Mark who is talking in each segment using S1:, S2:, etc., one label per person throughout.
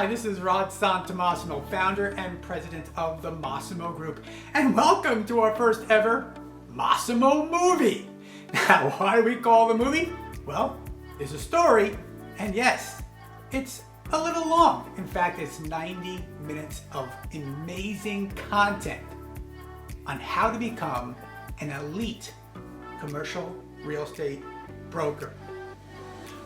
S1: Hi, this is Rod Santomassimo, founder and president of the Massimo Group, and welcome to our first ever Massimo Movie. Now, why do we call the movie? Well, it's a story, and yes, it's a little long. In fact, it's 90 minutes of amazing content on how to become an elite commercial real estate broker.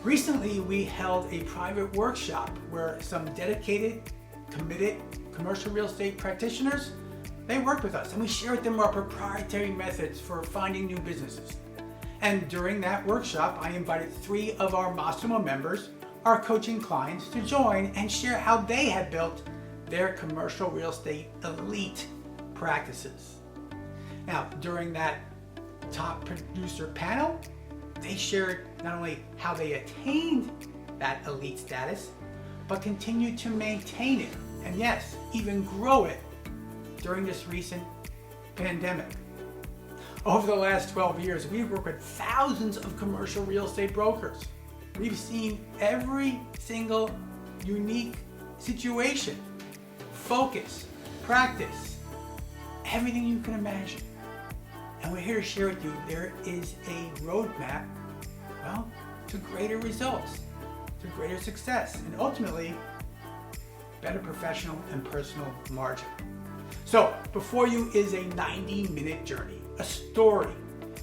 S1: Recently, we held a private workshop where some dedicated, committed commercial real estate practitioners, they worked with us and we shared with them our proprietary methods for finding new businesses. And during that workshop, I invited 3 of our Massimo members, our coaching clients, to join and share how they had built their commercial real estate elite practices. Now, during that top producer panel, they shared not only how they attained that elite status, but continued to maintain it, and yes, even grow it during this recent pandemic. Over the last 12 years, we've worked with thousands of commercial real estate brokers. We've seen every single unique situation, focus, practice, everything you can imagine. And we're here to share with you there is a roadmap, well, to greater results, to greater success, and ultimately, better professional and personal margin. So, before you is a 90-minute journey, a story.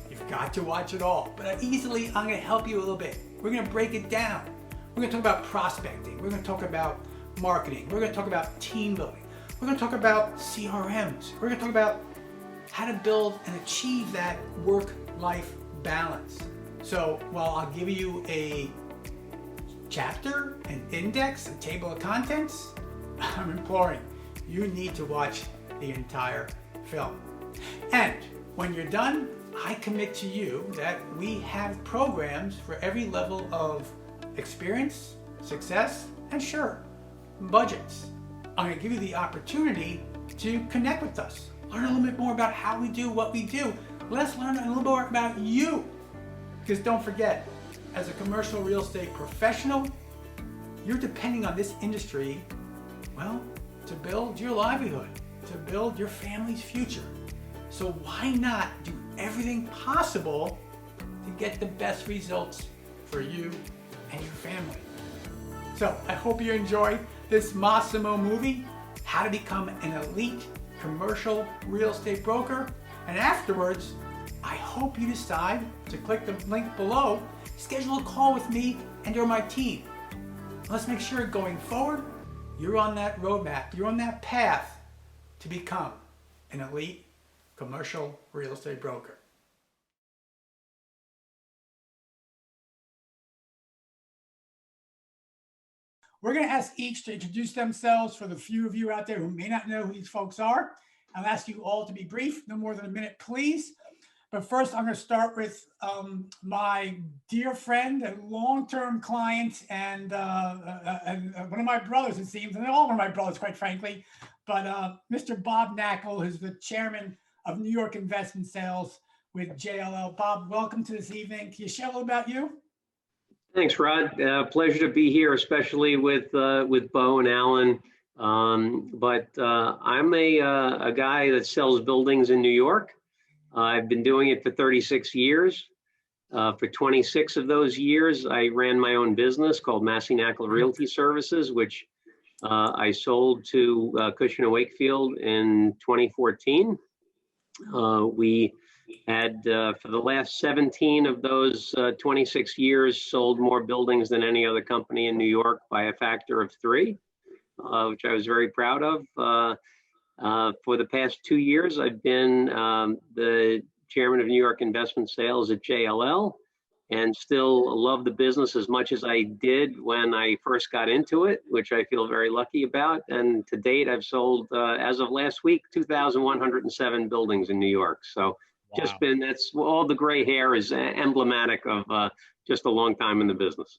S1: You've got to watch it all, but easily I'm going to help you a little bit. We're going to break it down. We're going to talk about prospecting. We're going to talk about marketing. We're going to talk about team building. We're going to talk about CRMs. We're going to talk about how to build and achieve that work-life balance. So while I'll give you a chapter, an index, a table of contents, I'm imploring you need to watch the entire film. And when you're done, I commit to you that we have programs for every level of experience, success, and sure, budgets. I'm going to give you the opportunity to connect with us. Learn a little bit more about how we do what we do. Let's learn a little more about you. Because don't forget, as a commercial real estate professional, you're depending on this industry, well, to build your livelihood, to build your family's future. So why not do everything possible to get the best results for you and your family? So I hope you enjoyed this Massimo Movie, how to become an elite commercial real estate broker. And afterwards, I hope you decide to click the link below, schedule a call with me and or my team. Let's make sure going forward, you're on that roadmap, you're on that path to become an elite commercial real estate broker. We're going to ask each to introduce themselves for the few of you out there who may not know who these folks are. I'll ask you all to be brief, no more than a minute, please. But first, I'm going to start with my dear friend and long-term client and one of my brothers, it seems, and they're all one of my brothers, quite frankly. But Mr. Bob Knackel, who's the chairman of New York Investment Sales with JLL. Bob, welcome to this evening. Can you share a little about you?
S2: Thanks, Rod. Pleasure to be here, especially with Bo and Alan. But I'm a guy that sells buildings in New York. I've been doing it for 36 years. For 26 of those years, I ran my own business called Massimo Realty Services, which I sold to Cushman & Wakefield in 2014. We had, for the last 17 of those 26 years, sold more buildings than any other company in New York by a factor of 3, which I was very proud of. For the past 2 years, I've been the chairman of New York Investment Sales at JLL, and still love the business as much as I did when I first got into it, which I feel very lucky about. And to date, I've sold, as of last week, 2,107 buildings in New York. So just that's all the gray hair is emblematic of just a long time in the business.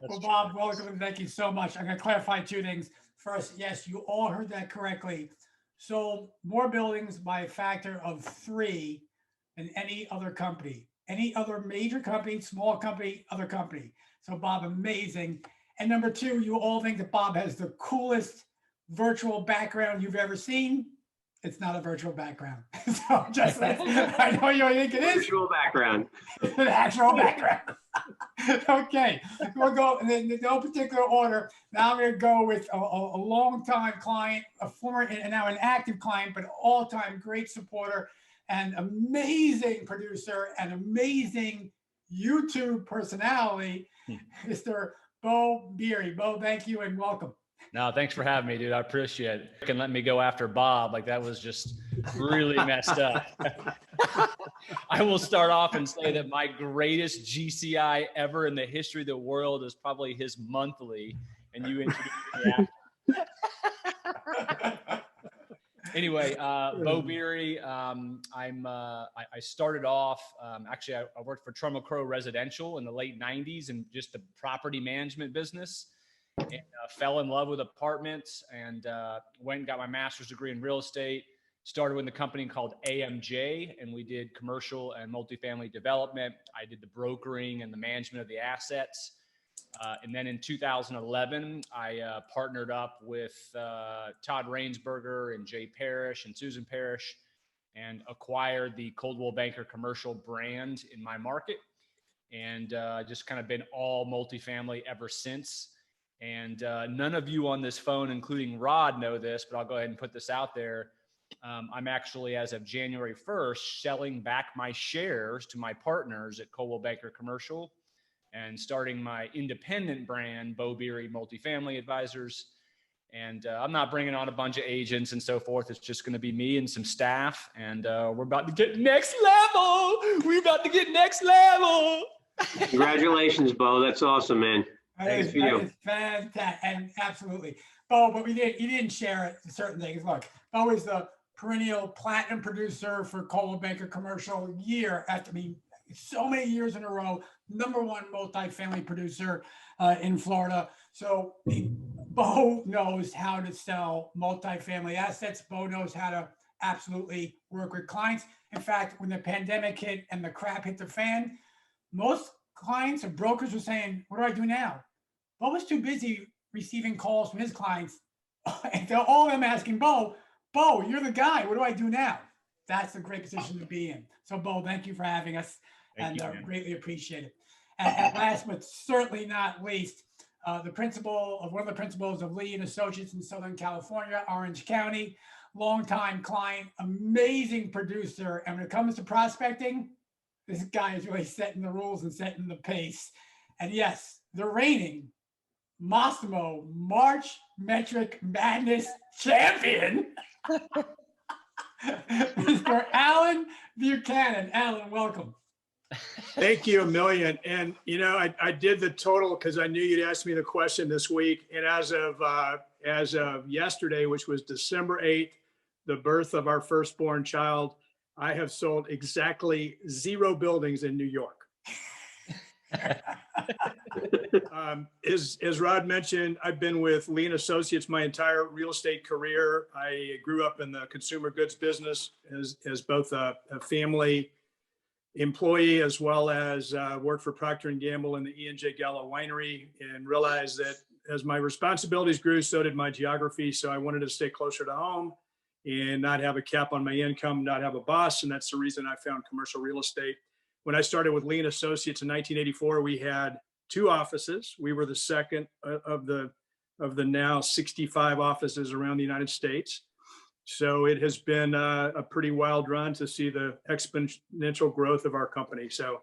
S1: Well, Bob, welcome and thank you so much. I'm going to clarify 2 things. First, yes, you all heard that correctly. Sold more buildings by a factor of 3 than any other company, any other major company, small company, other company. So Bob, amazing. And number two, you all think that Bob has the coolest virtual background you've ever seen. It's not a virtual background. So just, I know you think it is.
S2: Virtual background.
S1: It's an actual background. Okay, we'll go in no particular order. Now I'm going to go with a long-time client, a former and now an active client, but all-time great supporter and amazing producer and amazing YouTube personality, Mr. Bo Beery. Bo, thank you and welcome.
S3: No, thanks for having me, dude. I appreciate it. You can let me go after Bob. Like, that was just really messed up. I will start off and say that my greatest GCI ever in the history of the world is probably his monthly, and you introduced me after. Anyway, Bo Beery. I started off, actually, I worked for Trumbull Crow Residential in the late 90s and just the property management business. And fell in love with apartments and went and got my master's degree in real estate. Started with a company called AMJ, and we did commercial and multifamily development. I did the brokering and the management of the assets. And then in 2011, I partnered up with Todd Rainsberger and Jay Parrish and Susan Parrish and acquired the Coldwell Banker commercial brand in my market. And just kind of been all multifamily ever since. And none of you on this phone, including Rod, know this, but I'll go ahead and put this out there. I'm actually, as of January 1st, selling back my shares to my partners at Coldwell Banker Commercial and starting my independent brand, Bo Beery Multifamily Advisors. And I'm not bringing on a bunch of agents and so forth. It's just going to be me and some staff. And we're about to get next level. We're about to get next level.
S2: Congratulations, Bo. That's awesome, man.
S1: That is fantastic, and absolutely, Bo. But you didn't share certain things. Look, Bo is the perennial platinum producer for Coldwell Banker Commercial year after so many years in a row, #1 multifamily producer in Florida. So Bo knows how to sell multifamily assets. Bo knows how to absolutely work with clients. In fact, when the pandemic hit and the crap hit the fan, most clients and brokers were saying, "What do I do now?" Bo was too busy receiving calls from his clients, and all of them asking Bo, "You're the guy. What do I do now?" That's a great position to be in. So, Bo, thank you for having us, and greatly appreciate it. And last but certainly not least, one of the principals of Lee and Associates in Southern California, Orange County, longtime client, amazing producer, and when it comes to prospecting, this guy is really setting the rules and setting the pace. And yes, the reigning Massimo March Metric Madness champion, Mr. Alan Buchanan. Alan, welcome.
S4: Thank you a million. And, you know, I did the total because I knew you'd ask me the question this week. And as of yesterday, which was December 8th, the birth of our firstborn child, I have sold exactly 0 buildings in New York. As Rod mentioned, I've been with Lee and Associates my entire real estate career. I grew up in the consumer goods business as both a family employee as well as worked for Procter & Gamble in the E&J Gallo winery, and realized that as my responsibilities grew, so did my geography. So I wanted to stay closer to home and not have a cap on my income, not have a boss. And that's the reason I found commercial real estate. When I started with Lee and Associates in 1984, we had 2 offices. We were the second of the now 65 offices around the United States. So it has been a pretty wild run to see the exponential growth of our company. So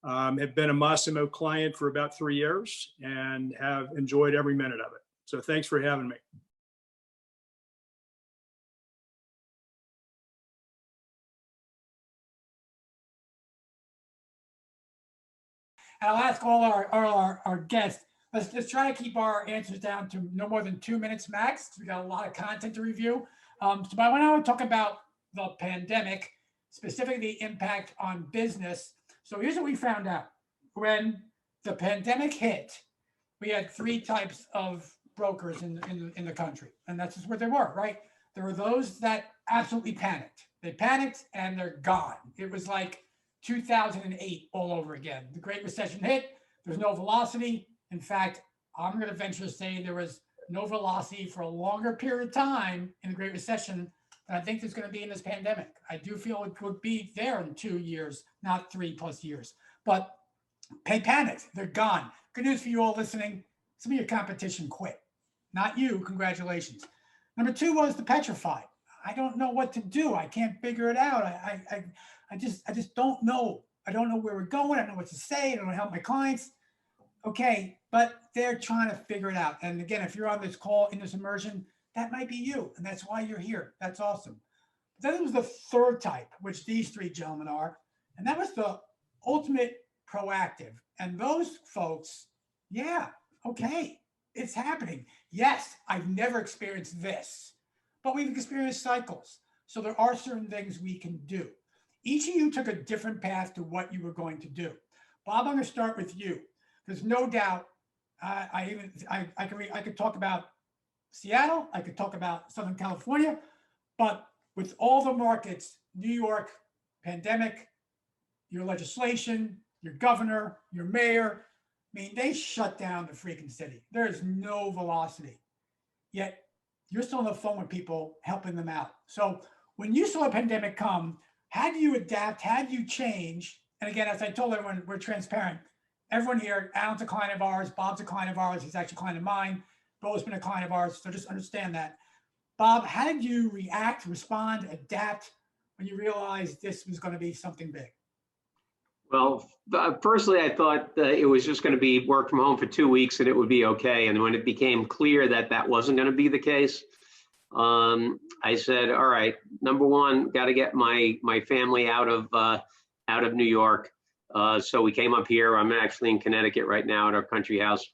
S4: have been a Massimo client for about 3 years and have enjoyed every minute of it. So thanks for having me.
S1: And I'll ask all our guests, let's try to keep our answers down to no more than 2 minutes max. We got a lot of content to review. But I want to talk about the pandemic, specifically the impact on business. So here's what we found out. When the pandemic hit, we had 3 types of brokers in the country. And that's just what they were, right? There were those that absolutely panicked. They panicked and they're gone. It was like 2008 all over again. The Great Recession hit. There's no velocity. In fact, I'm going to venture to say there was no velocity for a longer period of time in the Great Recession than I think there's going to be in this pandemic. I do feel it would be there in 2 years, not 3+ years. But they panicked. They're gone. Good news for you all listening. Some of your competition quit. Not you. Congratulations. Number 2 was the petrified. I don't know what to do. I can't figure it out. I just don't know. I don't know where we're going. I don't know what to say. I don't know how to help my clients. Okay, but they're trying to figure it out. And again, if you're on this call in this immersion, that might be you, and that's why you're here. That's awesome. Then there was the 3rd type, which these 3 gentlemen are, and that was the ultimate proactive. And those folks, yeah, okay, it's happening. Yes, I've never experienced this, but we've experienced cycles. So there are certain things we can do. Each of you took a different path to what you were going to do. Bob, I'm going to start with you. There's no doubt. I could talk about Seattle. I could talk about Southern California, but with all the markets, New York, pandemic, your legislation, your governor, your mayor, I mean, they shut down the freaking city. There is no velocity. Yet you're still on the phone with people, helping them out. So when you saw a pandemic come, how do you adapt? How do you change? And again, as I told everyone, we're transparent. Everyone here, Alan's a client of ours, Bob's a client of ours, he's actually a client of mine, Bo's been a client of ours, so just understand that. Bob, how did you react, respond, adapt when you realized this was going to be something big?
S2: Well, personally, I thought it was just going to be work from home for 2 weeks and it would be okay. And when it became clear that that wasn't going to be the case, I said, all right, number one, got to get my family out of New York. So we came up here. I'm actually in Connecticut right now at our country house.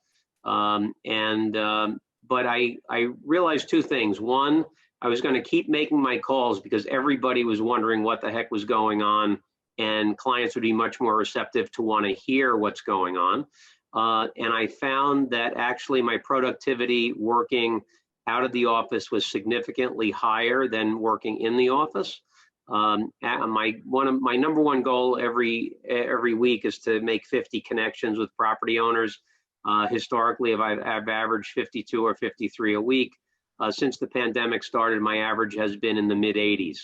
S2: But I realized 2 things. One, I was going to keep making my calls because everybody was wondering what the heck was going on, and clients would be much more receptive to want to hear what's going on. And I found that actually my productivity working out of the office was significantly higher than working in the office. My number one goal every week is to make 50 connections with property owners. Historically, I've averaged 52 or 53 a week. Since the pandemic started, my average has been in the mid 80s,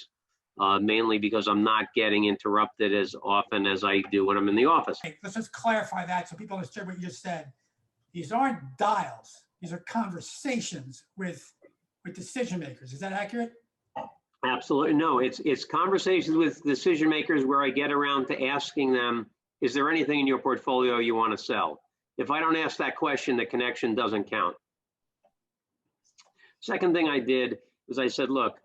S2: mainly because I'm not getting interrupted as often as I do when I'm in the office.
S1: Let's just clarify that so people understand what you just said. These aren't dials. These are conversations with decision makers. Is that accurate?
S2: Absolutely. No, it's conversations with decision makers where I get around to asking them, is there anything in your portfolio you want to sell? If I don't ask that question, the connection doesn't count. Second thing I did is I said, look,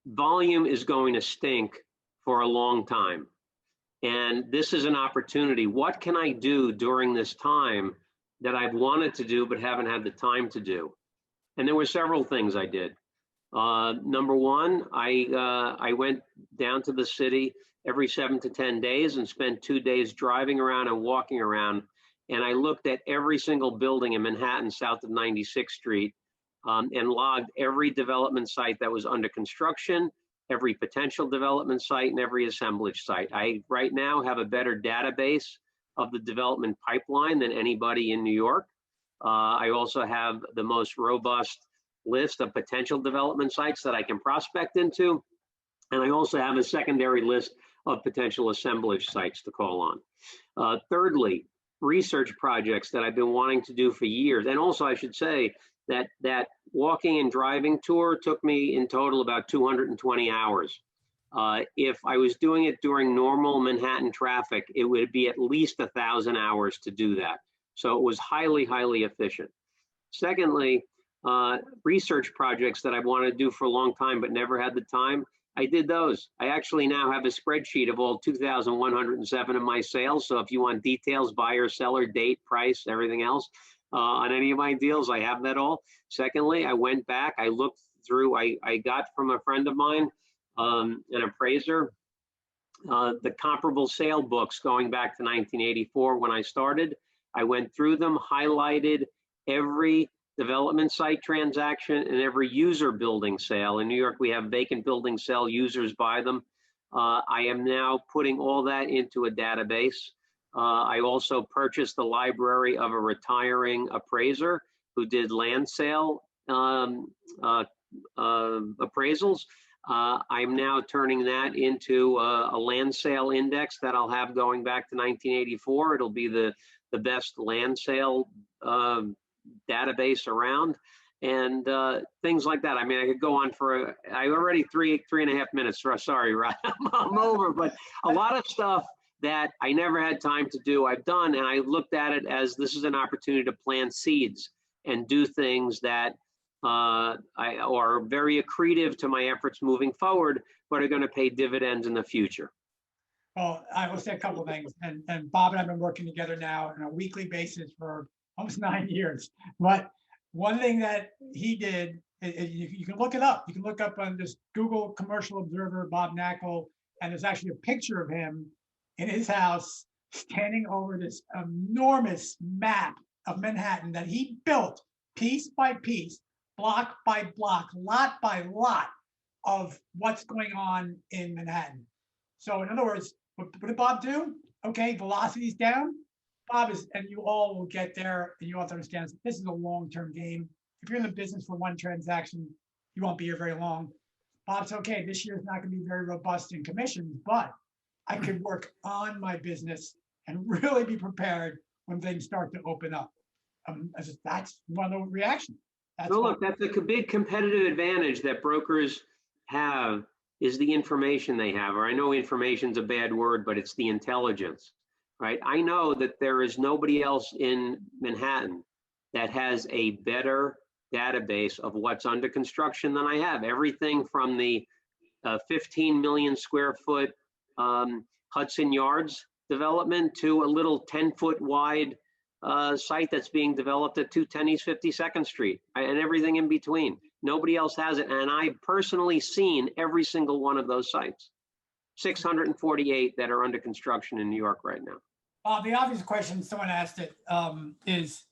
S2: volume is going to stink for a long time. And this is an opportunity. What can I do during this time that I've wanted to do but haven't had the time to do? And there were several things I did. Number one, I went down to the city every 7 to 10 days and spent 2 days driving around and walking around. And I looked at every single building in Manhattan south of 96th Street and logged every development site that was under construction, every potential development site, and every assemblage site. I right now have a better database of the development pipeline than anybody in New York. I also have the most robust list of potential development sites that I can prospect into. And I also have a secondary list of potential assemblage sites to call on. Thirdly, research projects that I've been wanting to do for years. And also I should say that walking and driving tour took me in total about 220 hours. If I was doing it during normal Manhattan traffic, it would be at least 1,000 hours to do that. So it was highly, highly efficient. Secondly, research projects that I've wanted to do for a long time but never had the time, I did those. I actually now have a spreadsheet of all 2,107 of my sales. So if you want details, buyer, seller, date, price, everything else on any of my deals, I have that all. Secondly, I went back, I looked through, I got from a friend of mine, an appraiser, the comparable sale books going back to 1984 when I started. I went through them, highlighted every development site transaction and every user building sale. In New York, we have vacant buildings sell, users buy them. I am now putting all that into a database. I also purchased the library of a retiring appraiser who did land sale appraisals. I'm now turning that into a land sale index that I'll have going back to 1984. It'll be the best land sale database around, and things like that. I mean, I could go on for I already three and a half minutes. Sorry, Rod, I'm over. But a lot of stuff that I never had time to do, I've done, and I looked at it as this is an opportunity to plant seeds and do things that are very accretive to my efforts moving forward, but are going to pay dividends in the future.
S1: Well, I will say a couple of things, and Bob and I have been working together now on a weekly basis for almost 9 years. But one thing that he did, you can look it up. You can look up on this Google Commercial Observer, Bob Knackel, and there's actually a picture of him in his house standing over this enormous map of Manhattan that he built piece by piece, block by block, lot by lot of what's going on in Manhattan. So in other words, what did Bob do? Okay, velocity's down. Bob is, and you all will get there, and you have to understand this is a long-term game. If you're in the business for one transaction, you won't be here very long. Bob's okay, this year is not going to be very robust in commissions, but I could work on my business and really be prepared when things start to open up. That's one of the reactions.
S2: No, look, that's a big competitive advantage that brokers have is the information they have, or I know information's a bad word, but it's the intelligence, right? I know that there is nobody else in Manhattan that has a better database of what's under construction than I have. Everything from the 15 million square foot Hudson Yards development to a little 10-foot wide site that's being developed at 210 East 52nd Street and everything in between. Nobody else has it. And I've personally seen every single one of those sites, 648 that are under construction in New York right now.
S1: The obvious question, someone asked it, is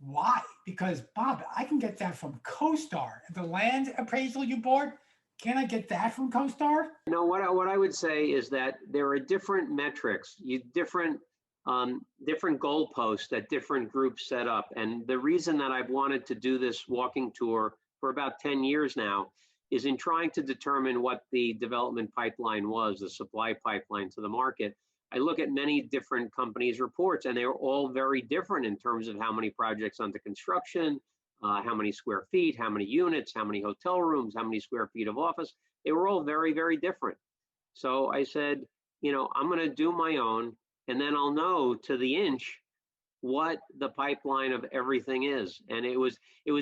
S1: why? Because Bob, I can get that from CoStar. The land appraisal you bought, can I get that from CoStar?
S2: No, what I would say is that there are different metrics, different goalposts that different groups set up. And the reason that I've wanted to do this walking tour for about 10 years now is in trying to determine what the development pipeline was, the supply pipeline to the market. I look at many different companies' reports, and they're all very different in terms of how many projects under construction, how many square feet, how many units, how many hotel rooms, how many square feet of office. They were all very, very different. So I said, I'm going to do my own, and then I'll know to the inch what the pipeline of everything is. And it was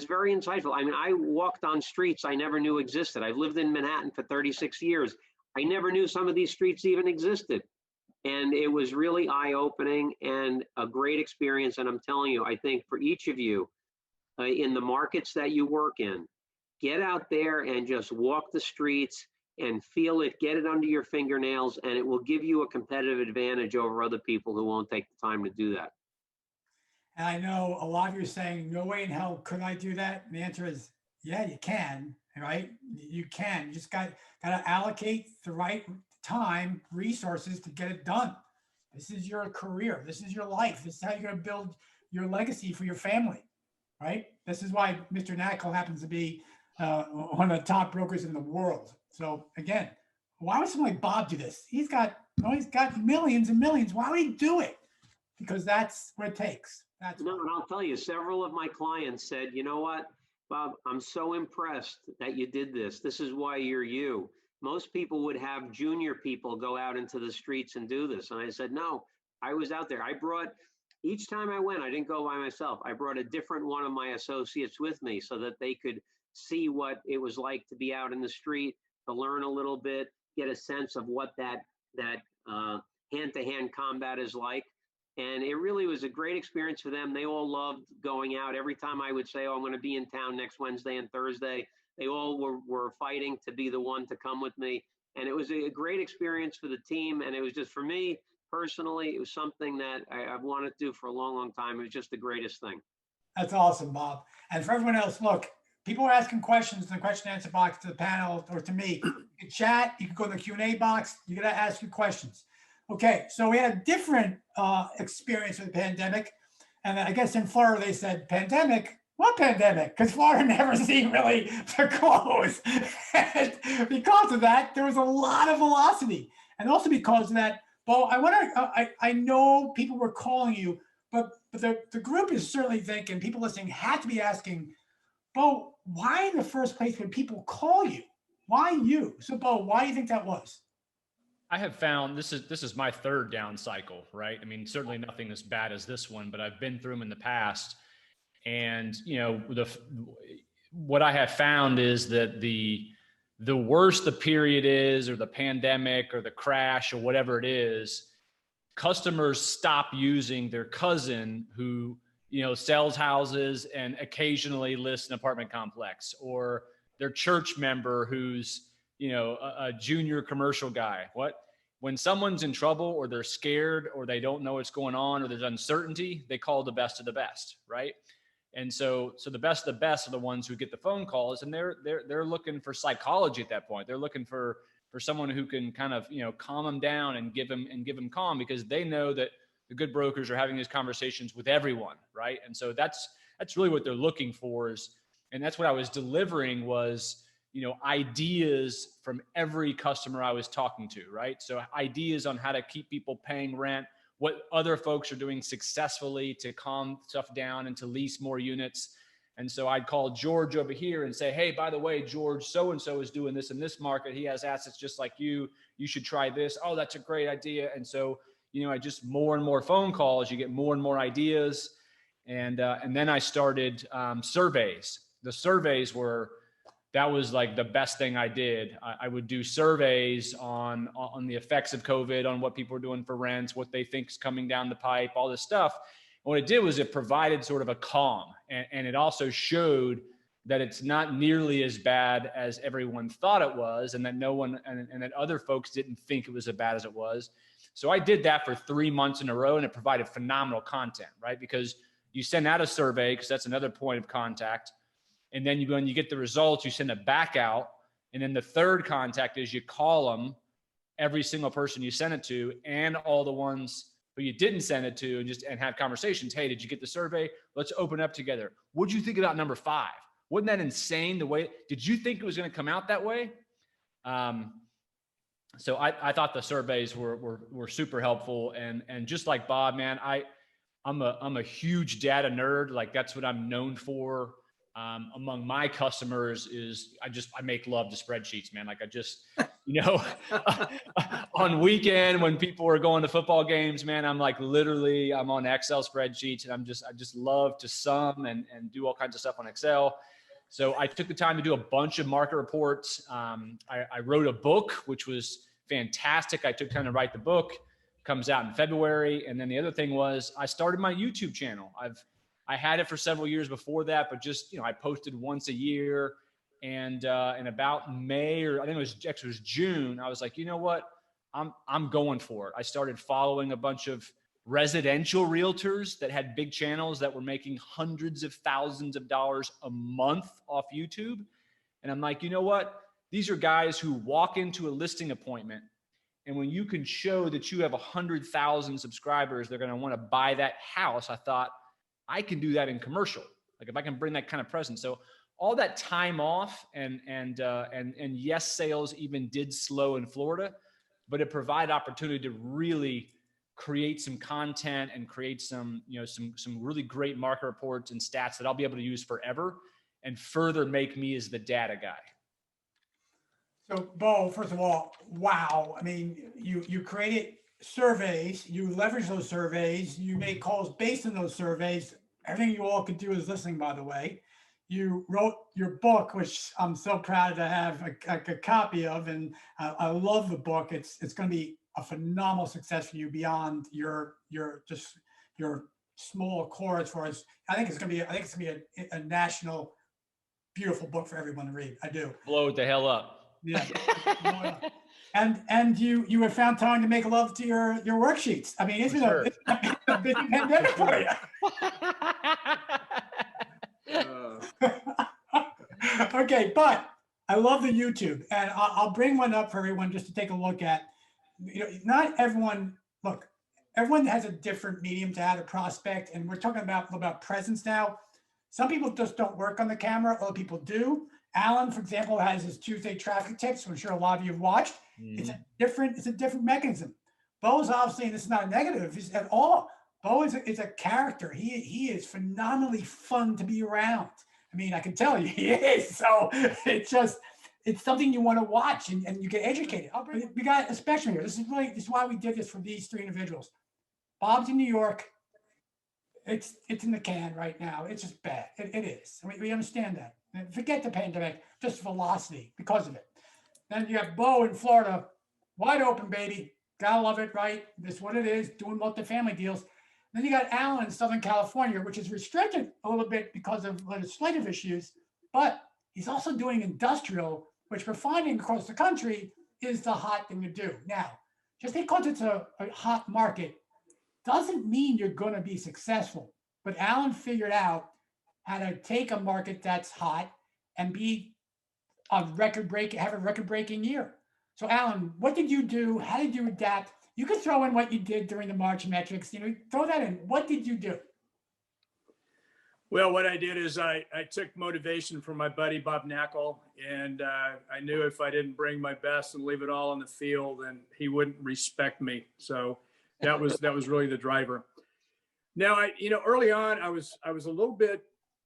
S2: very insightful. I mean, I walked on streets I never knew existed. I've lived in Manhattan for 36 years. I never knew some of these streets even existed. And it was really eye-opening and a great experience. And I'm telling you, I think for each of you in the markets that you work in, get out there and just walk the streets and feel it, get it under your fingernails, and it will give you a competitive advantage over other people who won't take the time to do that.
S1: And I know a lot of you are saying, no way in hell could I do that. And the answer is, yeah, you can, right? You can. You just got to allocate the right time, resources to get it done. This is your career. This is your life. This is how you're going to build your legacy for your family, right? This is why Mr. Knackel happens to be one of the top brokers in the world. So again, why would someone like Bob do this? He's got millions and millions. Why would he do it? Because that's what it takes.
S2: And I'll tell you, several of my clients said, you know what, Bob, I'm so impressed that you did this. This is why you're you. Most people would have junior people go out into the streets and do this. And I said, no, I was out there. Each time I went, I didn't go by myself. I brought a different one of my associates with me so that they could see what it was like to be out in the street, to learn a little bit, get a sense of what that hand-to-hand combat is like. And it really was a great experience for them. They all loved going out. Every time I would say, I'm going to be in town next Wednesday and Thursday, they all were fighting to be the one to come with me. And it was a great experience for the team. And it was just, for me personally, it was something that I've wanted to do for a long, long time. It was just the greatest thing.
S1: That's awesome, Bob. And for everyone else, look, people are asking questions in the question and answer box to the panel or to me. You can chat, you can go in the Q&A box. You got to ask your questions. Okay, so we had a different experience with the pandemic. And I guess in Florida, they said pandemic, What pandemic? Because Florida never seemed really to close. And because of that, there was a lot of velocity. And also because of that, Bo, I wonder, I know people were calling you, but the group is certainly thinking, people listening had to be asking, Bo, why in the first place would people call you? Why you? So, Bo, why do you think that was?
S3: I have found this is my third down cycle, right? I mean, certainly nothing as bad as this one, but I've been through them in the past. And, what I have found is that the worse the period is, or the pandemic or the crash or whatever it is, customers stop using their cousin who, sells houses and occasionally lists an apartment complex, or their church member who's, a junior commercial guy. When someone's in trouble, or they're scared, or they don't know what's going on, or there's uncertainty, they call the best of the best, right? And so the best of the best are the ones who get the phone calls, and they're looking for psychology at that point. They're looking for someone who can kind of, calm them down and give them calm, because they know that the good brokers are having these conversations with everyone, right? And so that's really what they're looking for and that's what I was delivering was, ideas from every customer I was talking to, right? So ideas on how to keep people paying rent, what other folks are doing successfully to calm stuff down and to lease more units. And so I'd call George over here and say, hey, by the way, George, so-and-so is doing this in this market. He has assets just like you. You should try this. Oh, that's a great idea. And so, I just more and more phone calls, you get more and more ideas. And then I started surveys. The surveys that was like the best thing I did. I would do surveys on the effects of COVID, on what people are doing for rents, what they think is coming down the pipe, all this stuff. And what it did was it provided sort of a calm, and it also showed that it's not nearly as bad as everyone thought it was, and that no one and that other folks didn't think it was as bad as it was. So I did that for 3 months in a row, and it provided phenomenal content, right? Because you send out a survey, because that's another point of contact. And then when you get the results, you send it back out. And then the third contact is you call them, every single person you send it to, and all the ones who you didn't send it to, and have conversations. Hey, did you get the survey? Let's open up together. What'd you think about number 5? Wasn't that insane? Did you think it was going to come out that way? So I thought the surveys were super helpful. And just like Bob, man, I'm a huge data nerd. Like, that's what I'm known for. Among my customers is I make love to spreadsheets, man. Like, I just, on weekend when people are going to football games, man, I'm like, literally I'm on Excel spreadsheets, and I just love to sum and do all kinds of stuff on Excel. So I took the time to do a bunch of market reports. I wrote a book, which was fantastic. I took time to write the book. Comes out in February. And then the other thing was I started my YouTube channel. I had it for several years before that, but just, I posted once a year. And in about May, or I think it was June, I was like, you know what? I'm going for it. I started following a bunch of residential realtors that had big channels that were making hundreds of thousands of dollars a month off YouTube. And I'm like, you know what? These are guys who walk into a listing appointment, and when you can show that you have 100,000 subscribers, they're going to want to buy that house. I thought, I can do that in commercial. Like, if I can bring that kind of presence. So all that time off and yes, sales even did slow in Florida, but it provided opportunity to really create some content and create some really great market reports and stats that I'll be able to use forever, and further make me as the data guy.
S1: So, Bo, first of all, wow. I mean, you created surveys, you leverage those surveys, you make calls based on those surveys. Everything you all could do is listening, by the way. You wrote your book, which I'm so proud to have a copy of, and I love the book. It's going to be a phenomenal success for you beyond your small core. As far as I think it's going to be a national beautiful book for everyone to read. I do.
S3: Blow it the hell up.
S1: Yeah. And you have found time to make love to your worksheets. I mean, it's been a busy pandemic for you. Okay, but I love the YouTube, and I'll bring one up for everyone just to take a look at. Not everyone. Look, everyone has a different medium to how to prospect, and we're talking about presence now. Some people just don't work on the camera. Other people do. Alan, for example, has his Tuesday traffic tips, which I'm sure a lot of you have watched. It's a different mechanism. Bo's obviously, and this is not a negative at all. Bo is a character. He is phenomenally fun to be around. I mean, I can tell you he is. So it's something you want to watch and you get educated. We got a spectrum here. This is why we did this for these three individuals. Bob's in New York. It's in the can right now. It's just bad. It is. I mean, we understand that. And forget the pandemic, just velocity because of it. Then you have Bo in Florida, wide open, baby. Gotta love it, right? This is what it is, doing multifamily deals. Then you got Alan in Southern California, which is restricted a little bit because of legislative issues, but he's also doing industrial, which we're finding across the country is the hot thing to do. Now, just because it's a hot market doesn't mean you're going to be successful. But Alan figured out how to take a market that's hot and be have a record-breaking year. So Alan, what did you do? How did you adapt? You could throw in what you did during the March metrics. Throw that in. What did you do?
S4: Well, what I did is I took motivation from my buddy, Bob Knackel, and I knew if I didn't bring my best and leave it all on the field, then he wouldn't respect me. So that was really the driver. Now, early on, I was a little bit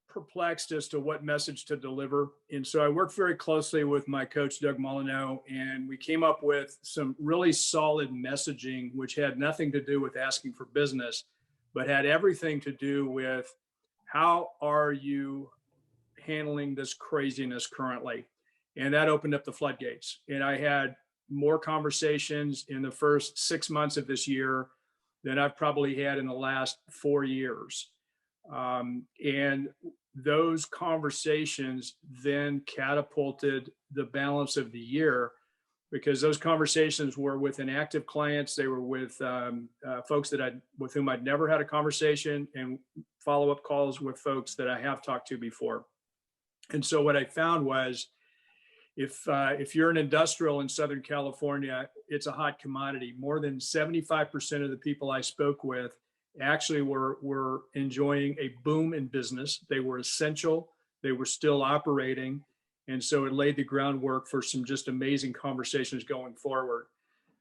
S4: perplexed as to what message to deliver. And so I worked very closely with my coach, Doug Molyneux, and we came up with some really solid messaging, which had nothing to do with asking for business, but had everything to do with how are you handling this craziness currently? And that opened up the floodgates. And I had more conversations in the first 6 months of this year than I've probably had in the last 4 years. And those conversations then catapulted the balance of the year, because those conversations were with inactive clients. They were with folks with whom I'd never had a conversation, and follow-up calls with folks that I have talked to before. And so what I found was, if you're an industrial in Southern California, it's a hot commodity. More than 75% of the people I spoke with actually were enjoying a boom in business. They were essential. They were still operating. And so it laid the groundwork for some just amazing conversations going forward.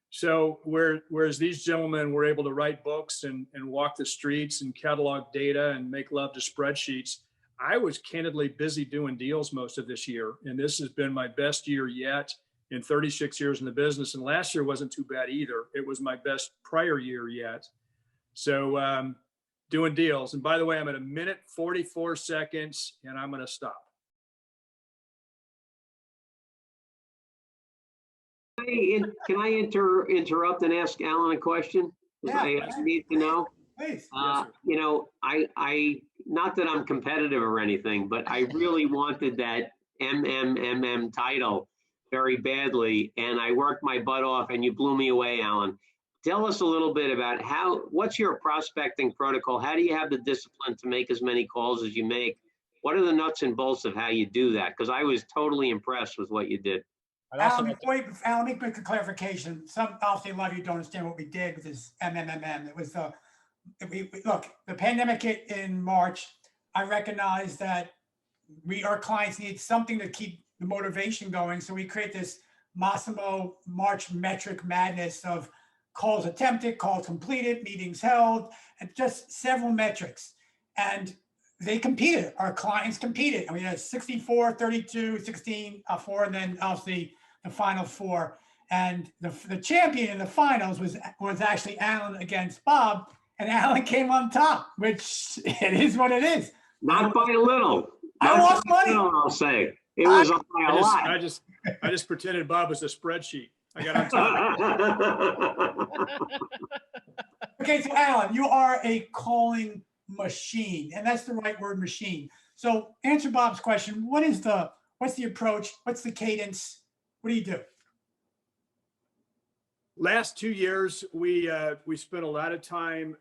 S4: So whereas these gentlemen were able to write books and walk the streets and catalog data and make love to spreadsheets, I was candidly busy doing deals most of this year. And this has been my best year yet in 36 years in the business. And last year wasn't too bad either. It was my best prior year yet. So doing deals. And by the way, I'm at 1:44 seconds and I'm going to stop.
S2: Can I interrupt and ask Alan a question?
S1: Yeah,
S2: I need to know.
S1: Please.
S2: I not that I'm competitive or anything, but I really wanted that MMMM title very badly, and I worked my butt off, and you blew me away, Alan. Tell us a little bit about what's your prospecting protocol? How do you have the discipline to make as many calls as you make? What are the nuts and bolts of how you do that? Because I was totally impressed with what you did.
S1: Alan, let me make a clarification. Obviously, a lot of you don't understand what we did with this MMMM. It was look, the pandemic hit in March. I recognized that our clients need something to keep the motivation going. So we create this Massimo March metric madness of calls attempted, calls completed, meetings held, and just several metrics. And they competed. Our clients competed. And we had 64, 32, 16, 4, and then obviously the final 4. And the champion in the finals was actually Alan against Bob. And Alan came on top, which it is what it is.
S2: Not by a little.
S1: I lost money.
S2: I'll say it was by a lot.
S4: I just pretended Bob was a spreadsheet. I got on top.
S1: Okay, so Alan, you are a calling machine, and that's the right word, machine. So answer Bob's question. What's the approach? What's the cadence? What do you do?
S4: Last 2 years, we spent a lot of time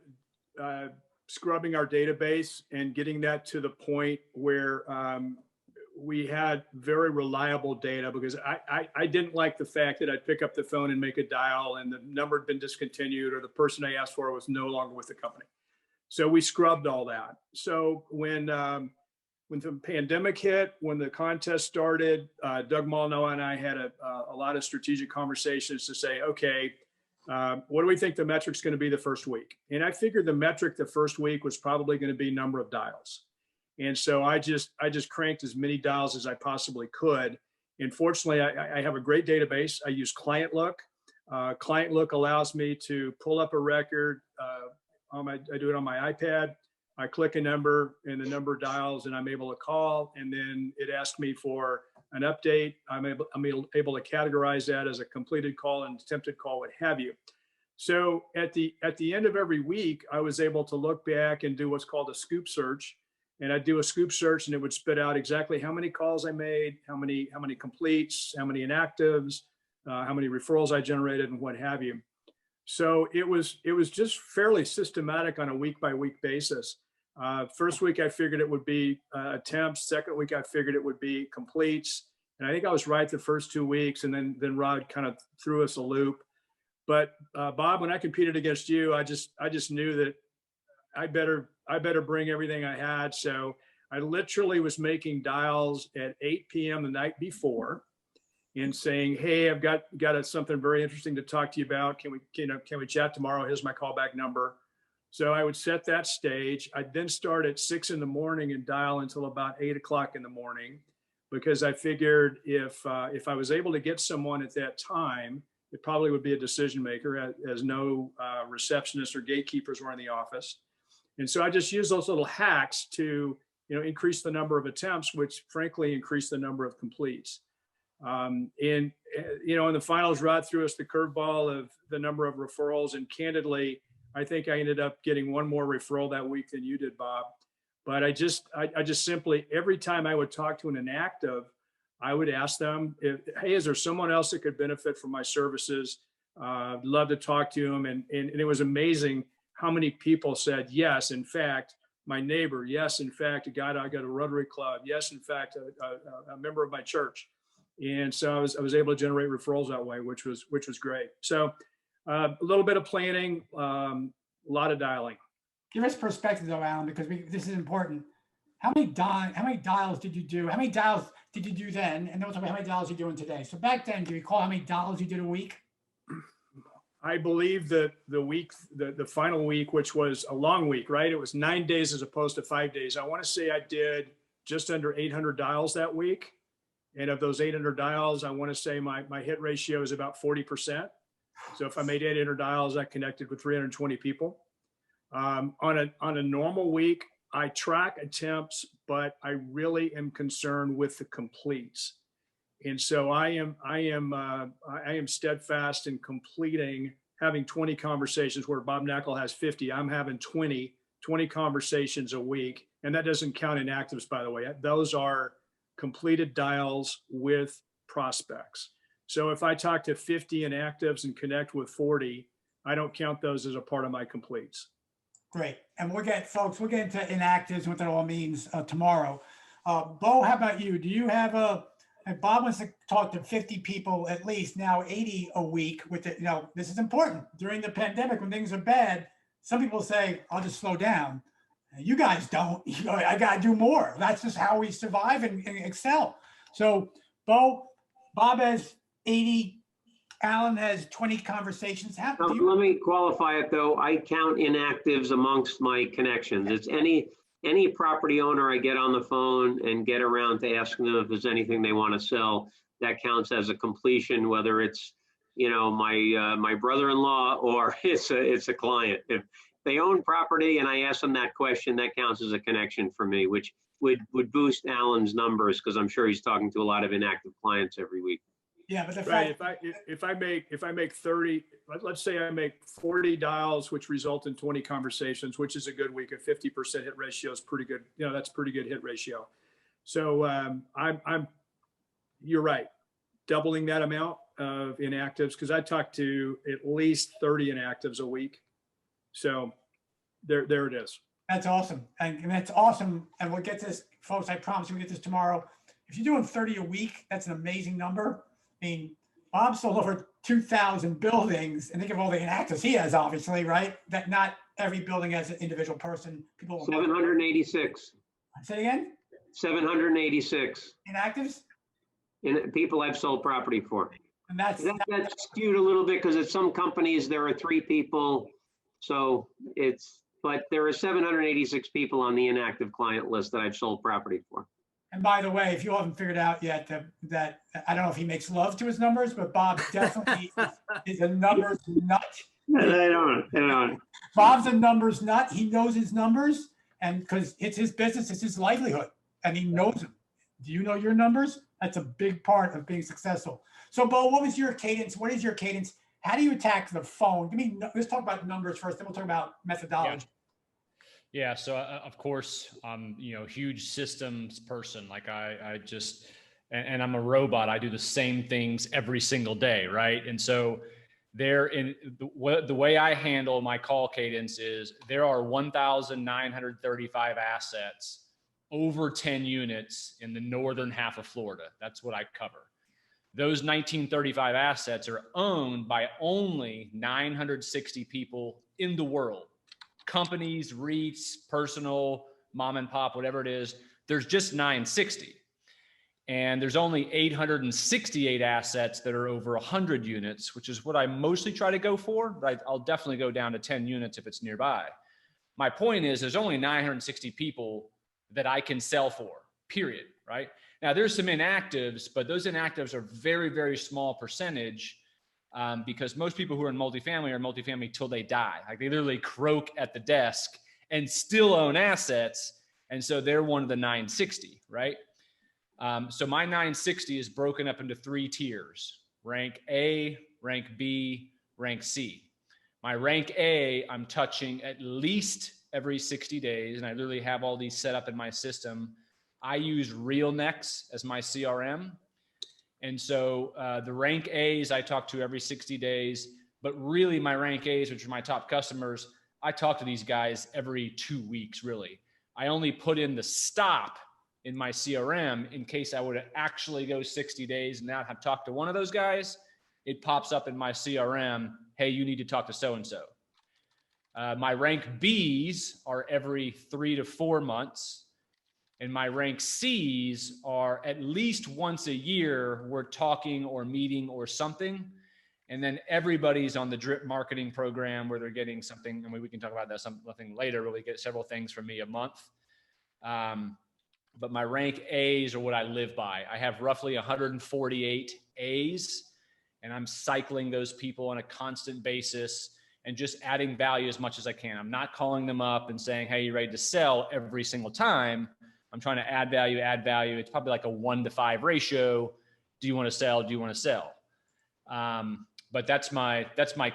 S4: scrubbing our database and getting that to the point where we had very reliable data, because I didn't like the fact that I'd pick up the phone and make a dial and the number had been discontinued or the person I asked for was no longer with the company. So we scrubbed all that. So when when the pandemic hit, when the contest started, Doug Molyneux and I had a lot of strategic conversations to say, okay, what do we think the metric's going to be the first week? And I figured the metric the first week was probably going to be number of dials. And so I just cranked as many dials as I possibly could. And fortunately, I have a great database. I use Client Look. Client Look allows me to pull up a record. I do it on my iPad. I click a number and the number of dials, and I'm able to call. And then it asks me for an update. I'm able to categorize that as a completed call and attempted call, what have you. So at the end of every week, I was able to look back and do what's called a scoop search. And I'd do a scoop search, and it would spit out exactly how many calls I made, how many completes, how many inactives, how many referrals I generated, and what have you. So it was just fairly systematic on a week by week basis. First week, I figured it would be attempts. Second week, I figured it would be completes. And I think I was right the first 2 weeks. And then Rod kind of threw us a loop. But Bob, when I competed against you, I just knew that I better bring everything I had. So I literally was making dials at 8 p.m. the night before and saying, hey, I've got something very interesting to talk to you about. Can we chat tomorrow? Here's my callback number. So I would set that stage. I'd then start at 6 in the morning and dial until about 8 o'clock in the morning, because I figured if I was able to get someone at that time, it probably would be a decision maker, as no receptionists or gatekeepers were in the office. And so I just used those little hacks to, increase the number of attempts, which frankly increased the number of completes. In the finals, Rod threw us the curveball of the number of referrals. And candidly, I think I ended up getting one more referral that week than you did, Bob. But I just simply, every time I would talk to an inactive, I would ask them, hey, is there someone else that could benefit from my services? I'd love to talk to them. And it was amazing how many people said, yes, in fact, my neighbor. Yes, in fact, a guy I got a Rotary Club. Yes, in fact, a member of my church. And so I was able to generate referrals that way, which was great. So a little bit of planning, a lot of dialing.
S1: Give us perspective though, Alan, because this is important. How many dials did you do? How many dials did you do then? And also how many dials are you doing today? So back then, do you recall how many dials you did a week?
S4: I believe that the final week, which was a long week, right? It was 9 days as opposed to 5 days. I want to say I did just under 800 dials that week. And of those 800 dials, I want to say my hit ratio is about 40%. So if I made 800 dials, I connected with 320 people. On a normal week, I track attempts, but I really am concerned with the completes. And so I am steadfast in completing, having 20 conversations where Bob Knackel has 50. I'm having 20 conversations a week. And that doesn't count inactives, by the way. Those are completed dials with prospects. So if I talk to 50 inactives and connect with 40, I don't count those as a part of my completes.
S1: Great. And we'll get into inactives and what that all means tomorrow. Bo, how about you? Do you have Bob wants to talk to 50 people, at least now 80 a week with it. This is important. During the pandemic, when things are bad, some people say, I'll just slow down. You guys don't. I got to do more. That's just how we survive and excel. So, Bob has 80. Alan has 20 conversations.
S2: Let me qualify it though. I count inactives amongst my connections. It's any property owner I get on the phone and get around to asking them if there's anything they want to sell, that counts as a completion, whether it's, my brother-in-law or it's a client. If they own property and I ask them that question, that counts as a connection for me, which would boost Alan's numbers, because I'm sure he's talking to a lot of inactive clients every week.
S1: Yeah, but
S4: right. If I make 30, let's say I make 40 dials, which result in 20 conversations, which is a good week. A 50% hit ratio is pretty good. That's pretty good hit ratio. So you're right, doubling that amount of inactives, because I talk to at least 30 inactives a week. So there it is.
S1: That's awesome, and that's awesome. And we'll get this, folks. I promise you, we'll get this tomorrow. If you're doing 30 a week, that's an amazing number. I mean, Bob sold over 2,000 buildings, and think of all the inactives he has, obviously, right? That not every building has an individual person. People.
S2: 786.
S1: Say it again.
S2: 786
S1: inactives?
S2: in people I've sold property for.
S1: And that's
S2: That's skewed a little bit because at some companies there are 3 people. So but there are 786 people on the inactive client list that I've sold property for.
S1: and by the way, if you haven't figured out yet that I don't know if he makes love to his numbers, but Bob definitely is a numbers nut.
S2: I don't.
S1: Bob's a numbers nut. He knows his numbers, and because it's his business, it's his livelihood, and he knows them. Do you know your numbers? That's a big part of being successful. So, Bo, what was your cadence? What is your cadence? How do you attack the phone? Let's talk about numbers first, then we'll talk about methodology.
S3: Yeah. So of course, I'm, huge systems person. Like I just, and I'm a robot. I do the same things every single day. Right. And so the way I handle my call cadence is there are 1,935 assets over 10 units in the northern half of Florida. That's what I cover. Those 1935 assets are owned by only 960 people in the world. Companies, REITs, personal, mom and pop, whatever it is, there's just 960. And there's only 868 assets that are over 100 units, which is what I mostly try to go for, but I'll definitely go down to 10 units if it's nearby. My point is there's only 960 people that I can sell for, period, right? Now there's some inactives, but those inactives are very, very small percentage because most people who are in multifamily are in multifamily till they die. Like they literally croak at the desk and still own assets. And so they're one of the 960, right? So my 960 is broken up into 3 tiers: rank A, rank B, rank C. My rank A, I'm touching at least every 60 days. And I literally have all these set up in my system. I use RealNex as my CRM. And so the rank A's I talk to every 60 days, but really my rank A's, which are my top customers, I talk to these guys every 2 weeks, really. I only put in the stop in my CRM in case I would actually go 60 days and not have talked to one of those guys. It pops up in my CRM, hey, you need to talk to so-and-so. My rank B's are every 3 to 4 months. And my rank C's are at least once a year, we're talking or meeting or something. And then everybody's on the drip marketing program where they're getting something. And we can talk about that something later, where we get several things from me a month. But my rank A's are what I live by. I have roughly 148 A's, and I'm cycling those people on a constant basis and just adding value as much as I can. I'm not calling them up and saying, hey, you ready to sell every single time. I'm trying to add value. It's probably like a 1-to-5 ratio. Do you want to sell? Do you want to sell? But that's my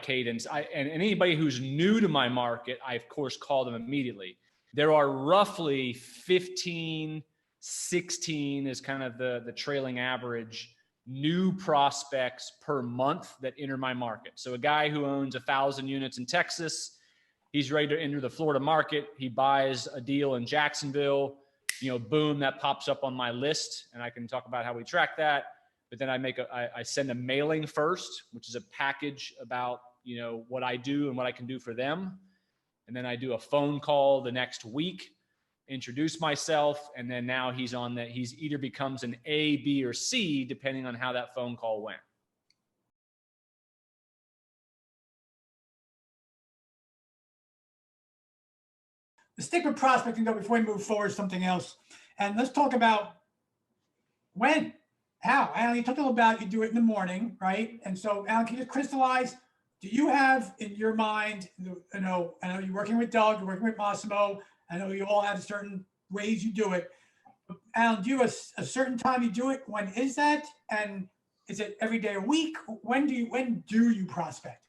S3: cadence. And anybody who's new to my market, I of course call them immediately. There are roughly 15, 16 is kind of the trailing average new prospects per month that enter my market. So a guy who owns 1,000 units in Texas, he's ready to enter the Florida market. He buys a deal in Jacksonville. Boom, that pops up on my list, and I can talk about how we track that. But then I send a mailing first, which is a package about, what I do and what I can do for them. And then I do a phone call the next week, introduce myself, and then now he's either becomes an A, B, or C, depending on how that phone call went.
S1: Let's stick with prospecting though before we move forward to something else. And let's talk about when, how. Alan, you talked a little about you do it in the morning, right? And so, Alan, can you just crystallize, do you have in your mind, I know you're working with Doug, you're working with Massimo, I know you all have certain ways you do it. But Alan, do you have a certain time you do it? When is that? And is it every day a week? When do you prospect?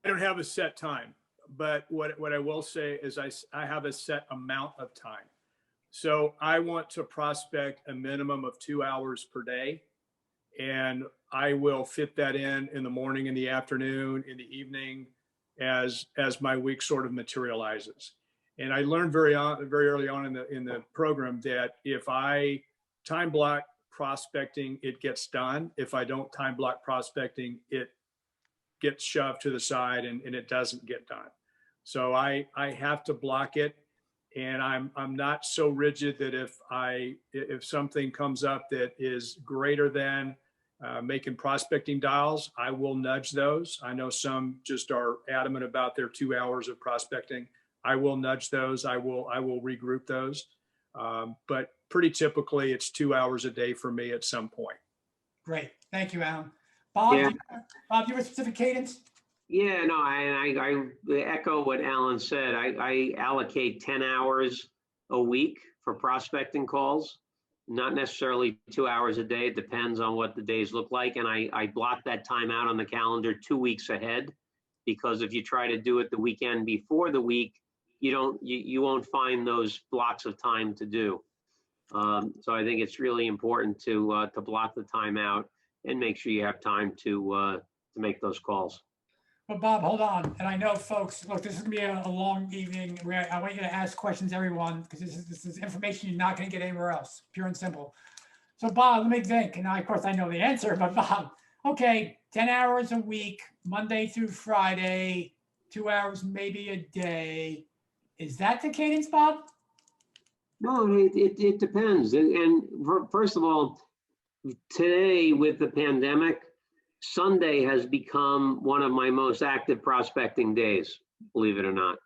S4: I don't have a set time. But what I will say is I have a set amount of time. So I want to prospect a minimum of 2 hours per day. And I will fit that in the morning, in the afternoon, in the evening, as my week sort of materializes. And I learned very early on in the program that if I time block prospecting, it gets done. If I don't time block prospecting, it gets shoved to the side and it doesn't get done. So I have to block it. And I'm not so rigid that if something comes up that is greater than making prospecting dials, I will nudge those. I know some just are adamant about their 2 hours of prospecting. I will nudge those. I will regroup those. But pretty typically it's 2 hours a day for me at some point.
S1: Great. Thank you, Alan. Bob,
S2: Yeah.
S1: Bob, do you have a specific cadence?
S2: Yeah, no, I echo what Alan said. I allocate 10 hours a week for prospecting calls, not necessarily 2 hours a day. It depends on what the days look like. And I block that time out on the calendar 2 weeks ahead, because if you try to do it the weekend before the week, you won't find those blocks of time to do. So I think it's really important to block the time out and make sure you have time to make those calls.
S1: But Bob, hold on. And I know, folks, look, this is gonna be a long evening where I want you to ask questions, everyone, because this is information you're not going to get anywhere else, pure and simple. So Bob, let me think. And of course I know the answer, but Bob, okay, 10 hours a week, Monday through Friday, 2 hours maybe a day. Is that the cadence, Bob?
S2: No, it depends. And first of all, today with the pandemic, Sunday has become one of my most active prospecting days, believe it or not.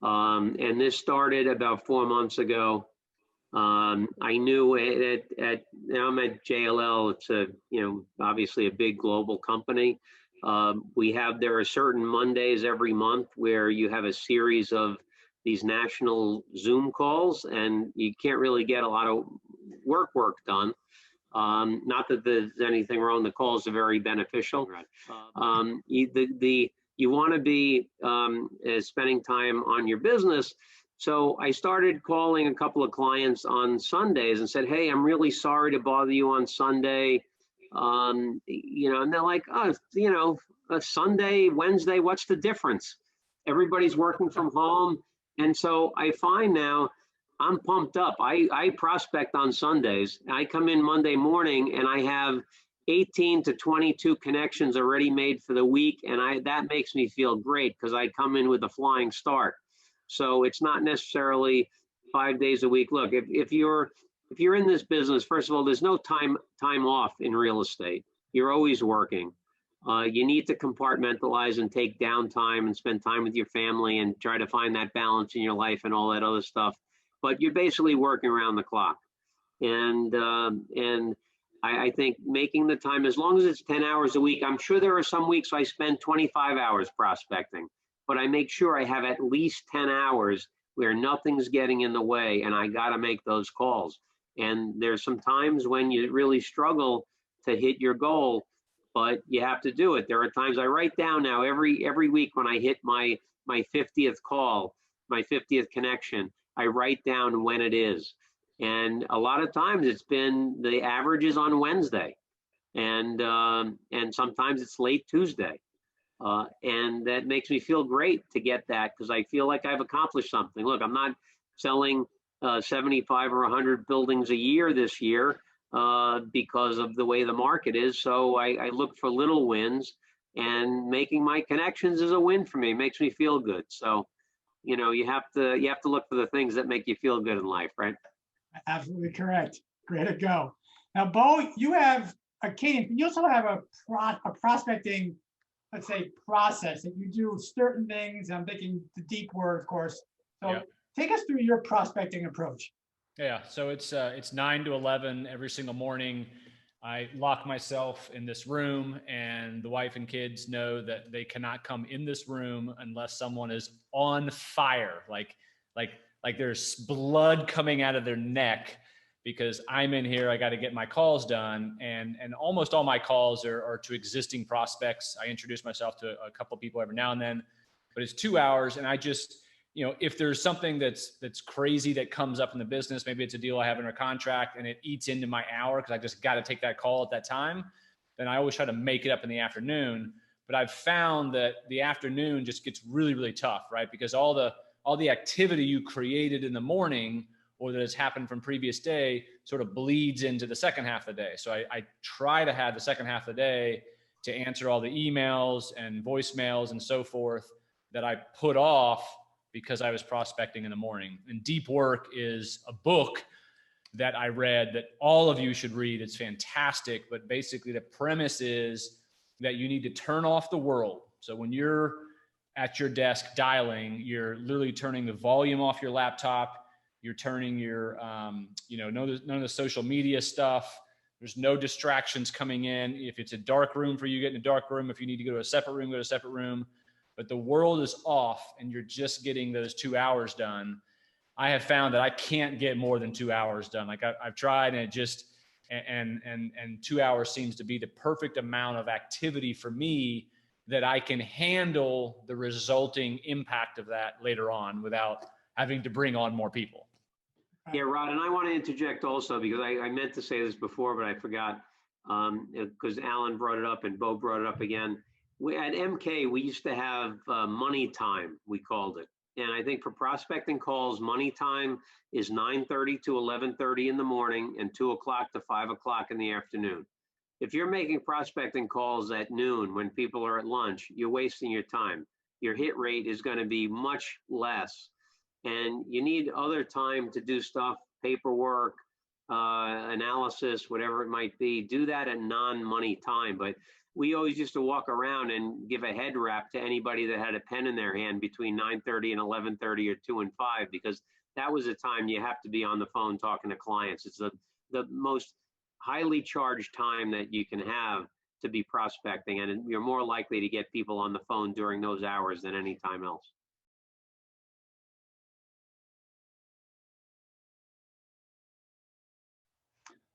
S2: And this started about 4 months ago. I knew I'm at JLL. It's obviously a big global company. There are certain Mondays every month where you have a series of these national Zoom calls, and you can't really get a lot of work done. Not that there's anything wrong. The calls are very beneficial. You want to be spending time on your business. So I started calling a couple of clients on Sundays and said, "Hey, I'm really sorry to bother you on Sunday." And they're like, "Oh, a Sunday, Wednesday, what's the difference? Everybody's working from home." And so I find now I'm pumped up. I prospect on Sundays. I come in Monday morning and I have 18 to 22 connections already made for the week. And that makes me feel great because I come in with a flying start. So it's not necessarily 5 days a week. Look, if you're in this business, first of all, there's no time off in real estate. You're always working. You need to compartmentalize and take downtime and spend time with your family and try to find that balance in your life and all that other stuff. But you're basically working around the clock. And I think making the time, as long as it's 10 hours a week, I'm sure there are some weeks I spend 25 hours prospecting, but I make sure I have at least 10 hours where nothing's getting in the way and I got to make those calls. And there's some times when you really struggle to hit your goal, but you have to do it. There are times I write down now every week when I hit my 50th call, my 50th connection, I write down when it is. And a lot of times it's been the averages on Wednesday, and sometimes it's late Tuesday. And that makes me feel great to get that because I feel like I've accomplished something. Look, I'm not selling 75 or 100 buildings a year this year because of the way the market is. So I look for little wins, and making my connections is a win for me. It makes me feel good. So, you have to look for the things that make you feel good in life, right?
S1: Absolutely correct. Great to go. Now, Bo, you have a cadence, but you also have a prospecting, let's say, process that you do certain things. I'm thinking the deep word, of course. So take us through your prospecting approach.
S3: Yeah, so it's 9 to 11 every single morning. I lock myself in this room, and the wife and kids know that they cannot come in this room unless someone is on fire, like there's blood coming out of their neck, because I'm in here. I got to get my calls done, and almost all my calls are to existing prospects. I introduce myself to a couple of people every now and then, but it's 2 hours, and I just, if there's something that's crazy that comes up in the business, maybe it's a deal I have under contract and it eats into my hour because I just got to take that call at that time, then I always try to make it up in the afternoon. But I've found that the afternoon just gets really, really tough, right? Because all the activity you created in the morning or that has happened from previous day sort of bleeds into the second half of the day. So I try to have the second half of the day to answer all the emails and voicemails and so forth that I put off because I was prospecting in the morning. And Deep Work is a book that I read that all of you should read. It's fantastic. But basically the premise is that you need to turn off the world. So when you're at your desk dialing, you're literally turning the volume off your laptop. You're turning your, none of the social media stuff. There's no distractions coming in. If it's a dark room for you, get in a dark room. If you need to go to a separate room, go to a separate room. But the world is off and you're just getting those 2 hours done. I have found that I can't get more than 2 hours done. Like I've tried, and it just, and 2 hours seems to be the perfect amount of activity for me that I can handle the resulting impact of that later on without having to bring on more people.
S2: Yeah, Rod, and I want to interject also because I meant to say this before, but I forgot because Alan brought it up and Bo brought it up again. At MK, we used to have money time, we called it. And I think for prospecting calls, money time is 9:30 to 11:30 in the morning and 2 o'clock to 5 o'clock in the afternoon. If you're making prospecting calls at noon when people are at lunch, you're wasting your time. Your hit rate is going to be much less. And you need other time to do stuff, paperwork, analysis, whatever it might be. Do that at non-money time. But we always used to walk around and give a head wrap to anybody that had a pen in their hand between 9:30 and 11:30 or 2 and 5, because that was the time you have to be on the phone talking to clients. It's the most highly charged time that you can have to be prospecting, and you're more likely to get people on the phone during those hours than any time else.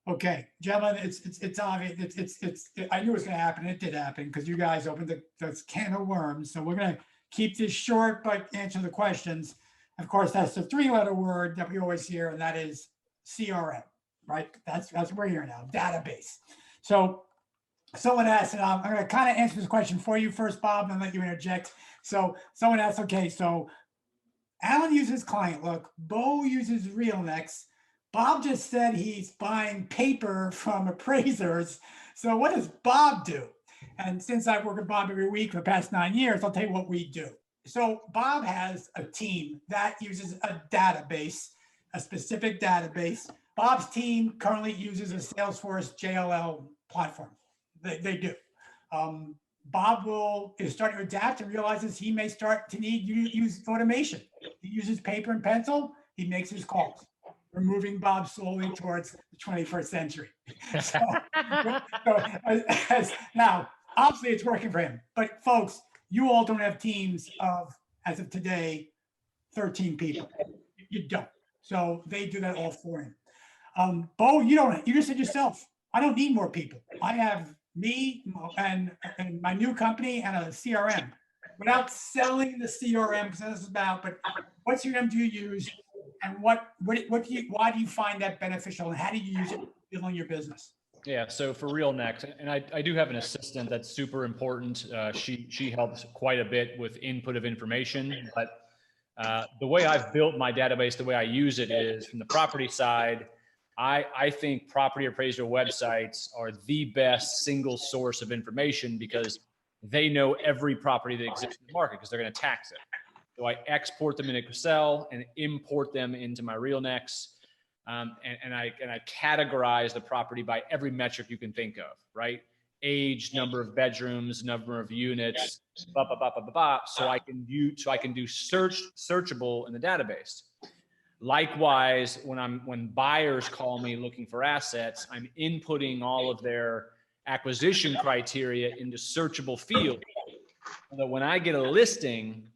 S1: Okay, gentlemen, it's obvious. I knew it was going to happen. It did happen because you guys opened the can of worms. So we're going to keep this short, but answer the questions. Of course, that's the 3-letter word that we always hear, and that is CRM, right? That's what we're here now, database. So someone asked, and I'm going to kind of answer this question for you first, Bob, and then let you interject. So someone asked, okay, so Alan uses Client Look, Bo uses RealNext. Bob just said he's buying paper from appraisers. So what does Bob do? And since I've worked with Bob every week for the past 9 years, I'll tell you what we do. So Bob has a team that uses a database, a specific database. Bob's team currently uses a Salesforce JLL platform. They do. Bob is starting to adapt and realizes he may start to need to use automation. He uses paper and pencil. He makes his calls. We're moving Bob slowly towards the 21st century. Now, obviously it's working for him, but folks, you all don't have teams of, as of today, 13 people. You don't. So they do that all for him. Bo, you just said yourself, I don't need more people. I have me and my new company and a CRM. Without selling the CRM, because that's about, but what CRM do you use? And why do you find that beneficial, and how do you use it to build your business?
S3: Yeah, so for RealNext, and I do have an assistant that's super important. She helps quite a bit with input of information, but the way I've built my database, the way I use it is from the property side. I think property appraiser websites are the best single source of information because they know every property that exists in the market because they're going to tax it. So I export them in Excel and import them into my RealNext, and I categorize the property by every metric you can think of, right? Age, number of bedrooms, number of units, so I can do searchable in the database. Likewise, when buyers call me looking for assets, I'm inputting all of their acquisition criteria into searchable fields. So that when I get a listing,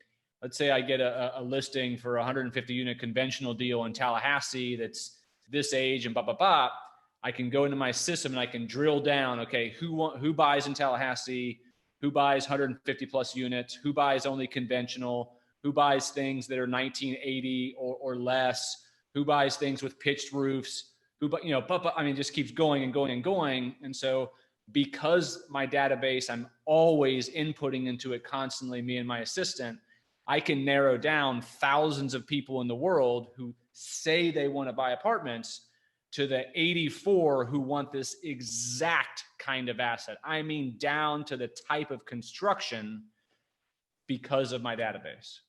S3: let's say I get a listing for a 150 unit conventional deal in Tallahassee that's this age and I can go into my system and I can drill down, okay, who buys in Tallahassee, who buys 150 plus units, who buys only conventional, who buys things that are 1980 or less, who buys things with pitched roofs, just keeps going and going and going. And so because my database, I'm always inputting into it constantly, me and my assistant, I can narrow down thousands of people in the world who say they want to buy apartments to the 84 who want this exact kind of asset. I mean, down to the type of construction because of my database.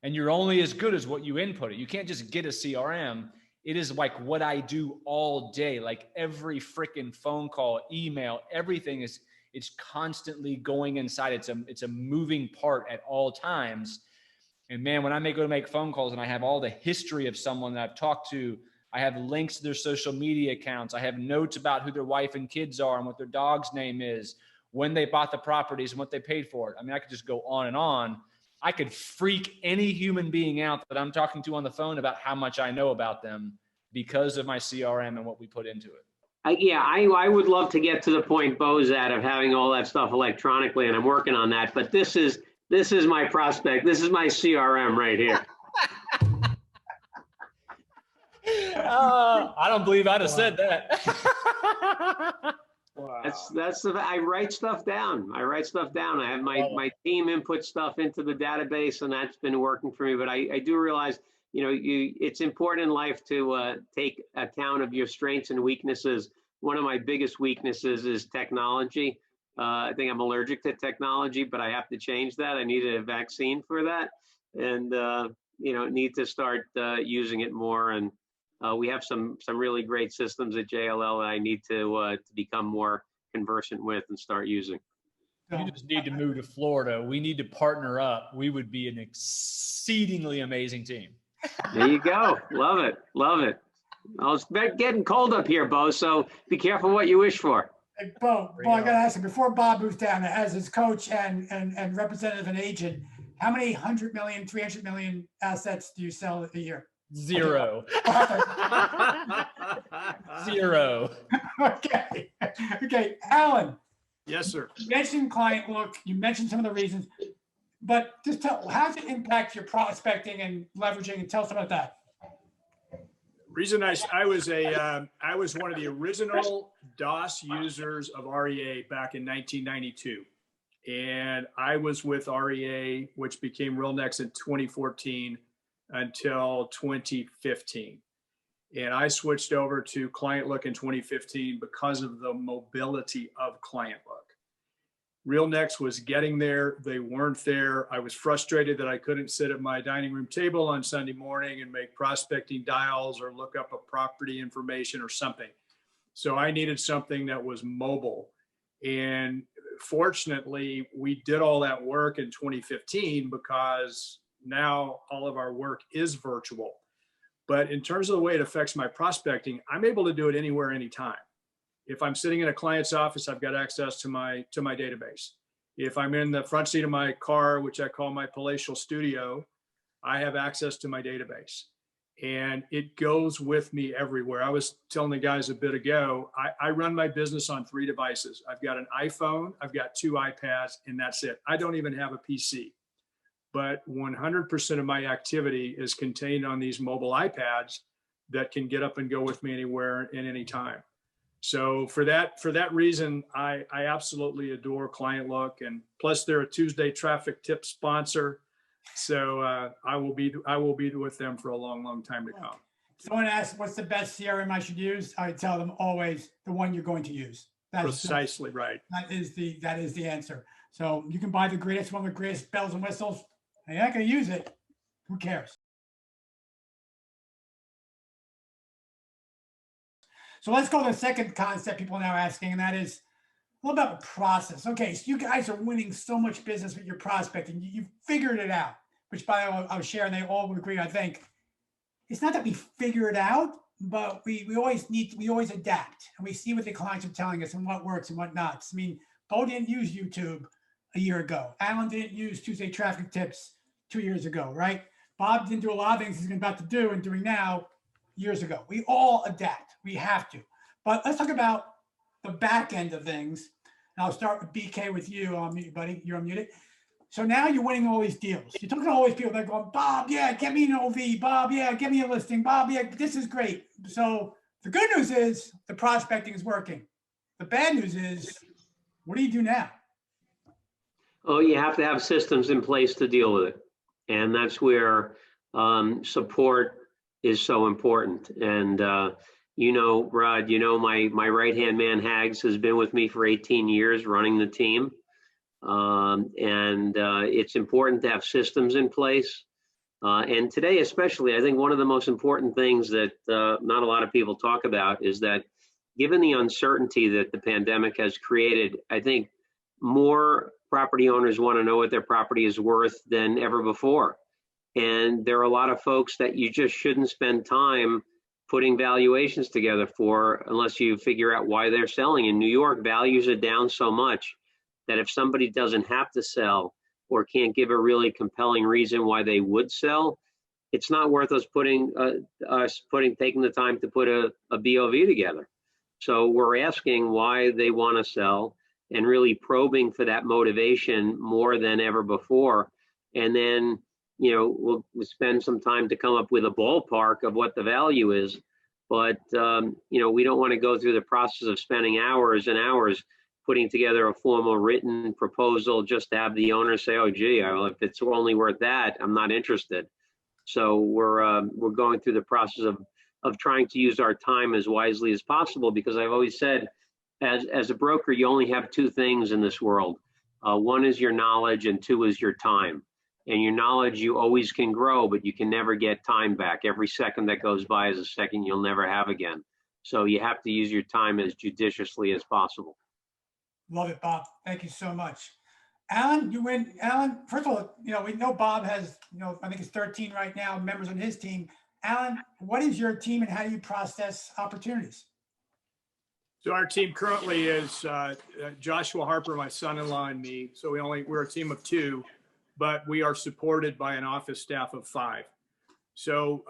S3: and you're only as good as what you input it. You can't just get a CRM. It is like what I do all day. Like every freaking phone call, email, everything is, it's constantly going inside. It's a moving part at all times. And man, when I go to make phone calls and I have all the history of someone that I've talked to, I have links to their social media accounts. I have notes about who their wife and kids are and what their dog's name is, when they bought the properties and what they paid for it. I mean, I could just go on and on. I could freak any human being out that I'm talking to on the phone about how much I know about them because of my CRM and what we put into it.
S2: I would love to get to the point Bo's at of having all that stuff electronically, and I'm working on that. But this is my prospect. This is my CRM right here.
S3: I don't believe I'd have said that.
S4: Wow.
S2: I write stuff down. I have my team input stuff into the database, and that's been working for me. But I do realize, it's important in life to take account of your strengths and weaknesses. One of my biggest weaknesses is technology. I think I'm allergic to technology, but I have to change that. I need a vaccine for that, and need to start using it more. And we have some really great systems at JLL that I need to become more conversant with and start using.
S3: You just need to move to Florida. We need to partner up. We would be an exceedingly amazing team.
S2: There you go. Love it. It's getting cold up here, Bo, so be careful what you wish for.
S1: Hey, Bo, I got to ask you, before Bob moves down as his coach and representative and agent, how many 100 million, 300 million assets do you sell a year?
S3: Zero. Zero.
S1: Okay. Alan.
S4: Yes, sir.
S1: You mentioned client look. You mentioned some of the reasons, but just how does it impact your prospecting and leveraging? And tell us about that.
S4: Reason I was one of the original DOS users of REA back in 1992. And I was with REA, which became RealNext in 2014 until 2015. And I switched over to Client Look in 2015 because of the mobility of Client Look. RealNext was getting there. They weren't there. I was frustrated that I couldn't sit at my dining room table on Sunday morning and make prospecting dials or look up a property information or something. So I needed something that was mobile. And fortunately, we did all that work in 2015 because now all of our work is virtual. But in terms of the way it affects my prospecting, I'm able to do it anywhere, anytime. If I'm sitting in a client's office, I've got access to my database. If I'm in the front seat of my car, which I call my palatial studio, I have access to my database. And it goes with me everywhere. I was telling the guys a bit ago, I run my business on 3 devices. I've got an iPhone, I've got 2 iPads, and that's it. I don't even have a PC. But 100% of my activity is contained on these mobile iPads that can get up and go with me anywhere and anytime. So for that reason, I absolutely adore Client Look, and plus they're a Tuesday traffic tip sponsor. So I will be with them for a long time to come.
S1: Someone asked, what's the best CRM I should use? I tell them always the one you're going to use. That's
S4: precisely right.
S1: That is the answer. So you can buy the greatest one with greatest bells and whistles. You're not going to use it. Who cares? So let's go to the second concept people are now asking, and that is what about the process? Okay, so you guys are winning so much business with your prospecting. You've figured it out, which by the way, I'll share, and they all would agree, I think. It's not that we figure it out, but we always adapt, and we see what the clients are telling us and what works and what not. I mean, Bo didn't use YouTube a year ago. Alan didn't use Tuesday Traffic Tips 2 years ago, right? Bob didn't do a lot of things he's about to do and doing now years ago. We all adapt. We have to. But let's talk about the back end of things. And I'll start with BK with you. I'll mute you, buddy. You're unmuted. So now you're winning all these deals. You're talking to all these people that are going, Bob, yeah, get me an OV. Bob, yeah, get me a listing. Bob, yeah, this is great. So the good news is the prospecting is working. The bad news is, what do you do now?
S2: Oh, you have to have systems in place to deal with it. And that's where support is so important. And, Rod, my right-hand man, Hags, has been with me for 18 years running the team. And it's important to have systems in place. And today, especially, I think one of the most important things that not a lot of people talk about is that given the uncertainty that the pandemic has created, I think more property owners want to know what their property is worth than ever before. And there are a lot of folks that you just shouldn't spend time putting valuations together for unless you figure out why they're selling. In New York, values are down so much that if somebody doesn't have to sell or can't give a really compelling reason why they would sell, it's not worth us taking the time to put a BOV together. So we're asking why they want to sell and really probing for that motivation more than ever before. And then, we'll spend some time to come up with a ballpark of what the value is. But, we don't want to go through the process of spending hours and hours putting together a formal written proposal just to have the owner say, oh, gee, if it's only worth that, I'm not interested. So we're going through the process of trying to use our time as wisely as possible, because I've always said, as a broker, you only have two things in this world. One is your knowledge, and two is your time. And your knowledge you always can grow, but you can never get time back. Every second that goes by is a second you'll never have again. So you have to use your time as judiciously as possible.
S1: Love it, Bob. Thank you so much. Alan, Alan, first of all, we know Bob has, I think it's 13 right now, members on his team. Alan, what is your team and how do you process opportunities?
S4: So our team currently is Joshua Harper, my son-in-law, and me. So we're a team of two, but we are supported by an office staff of 5. So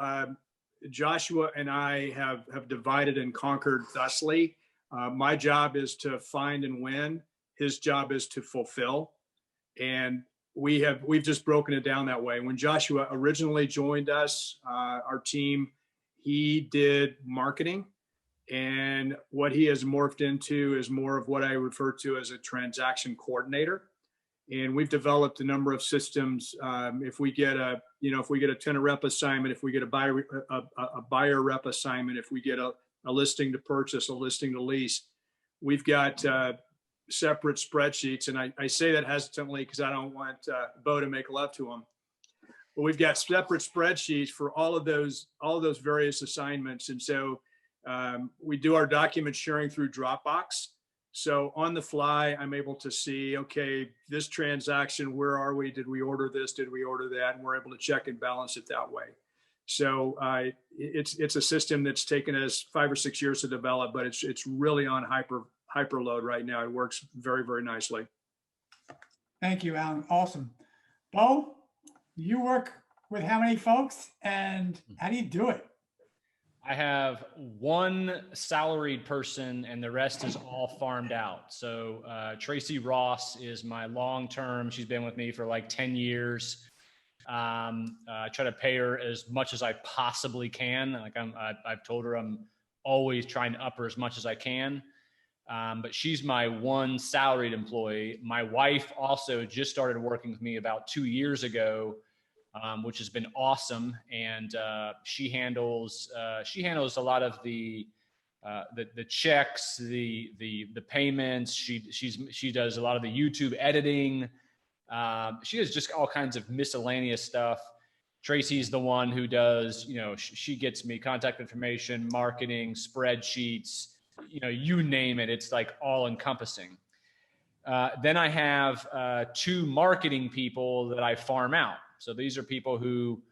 S4: Joshua and I have divided and conquered thusly. My job is to find and win. His job is to fulfill. And we've just broken it down that way. When Joshua originally joined us, our team, he did marketing. And what he has morphed into is more of what I refer to as a transaction coordinator. And we've developed a number of systems. If we get a tenant rep assignment, if we get a buyer rep assignment, if we get a listing to purchase, a listing to lease, we've got separate spreadsheets. And I say that hesitantly because I don't want Bo to make love to them. But we've got separate spreadsheets for all of those various assignments. And so we do our document sharing through Dropbox. So on the fly, I'm able to see, okay, this transaction, where are we? Did we order this? Did we order that? And we're able to check and balance it that way. So it's a system that's taken us 5 or 6 years to develop, but it's really on hyper load right now. It works very, very nicely.
S1: Thank you, Alan. Awesome. Bo, you work with how many folks and how do you do it?
S3: I have one salaried person and the rest is all farmed out. So Tracy Ross is my long-term. She's been with me for like 10 years. I try to pay her as much as I possibly can. Like I've told her I'm always trying to up her as much as I can. But she's my one salaried employee. My wife also just started working with me about 2 years ago. Which has been awesome, and she handles a lot of the checks, the payments. She does a lot of the YouTube editing. She does just all kinds of miscellaneous stuff. Tracy's the one who does, she gets me contact information, marketing, spreadsheets, you name it. It's like all encompassing. Then I have 2 marketing people that I farm out. So these are people who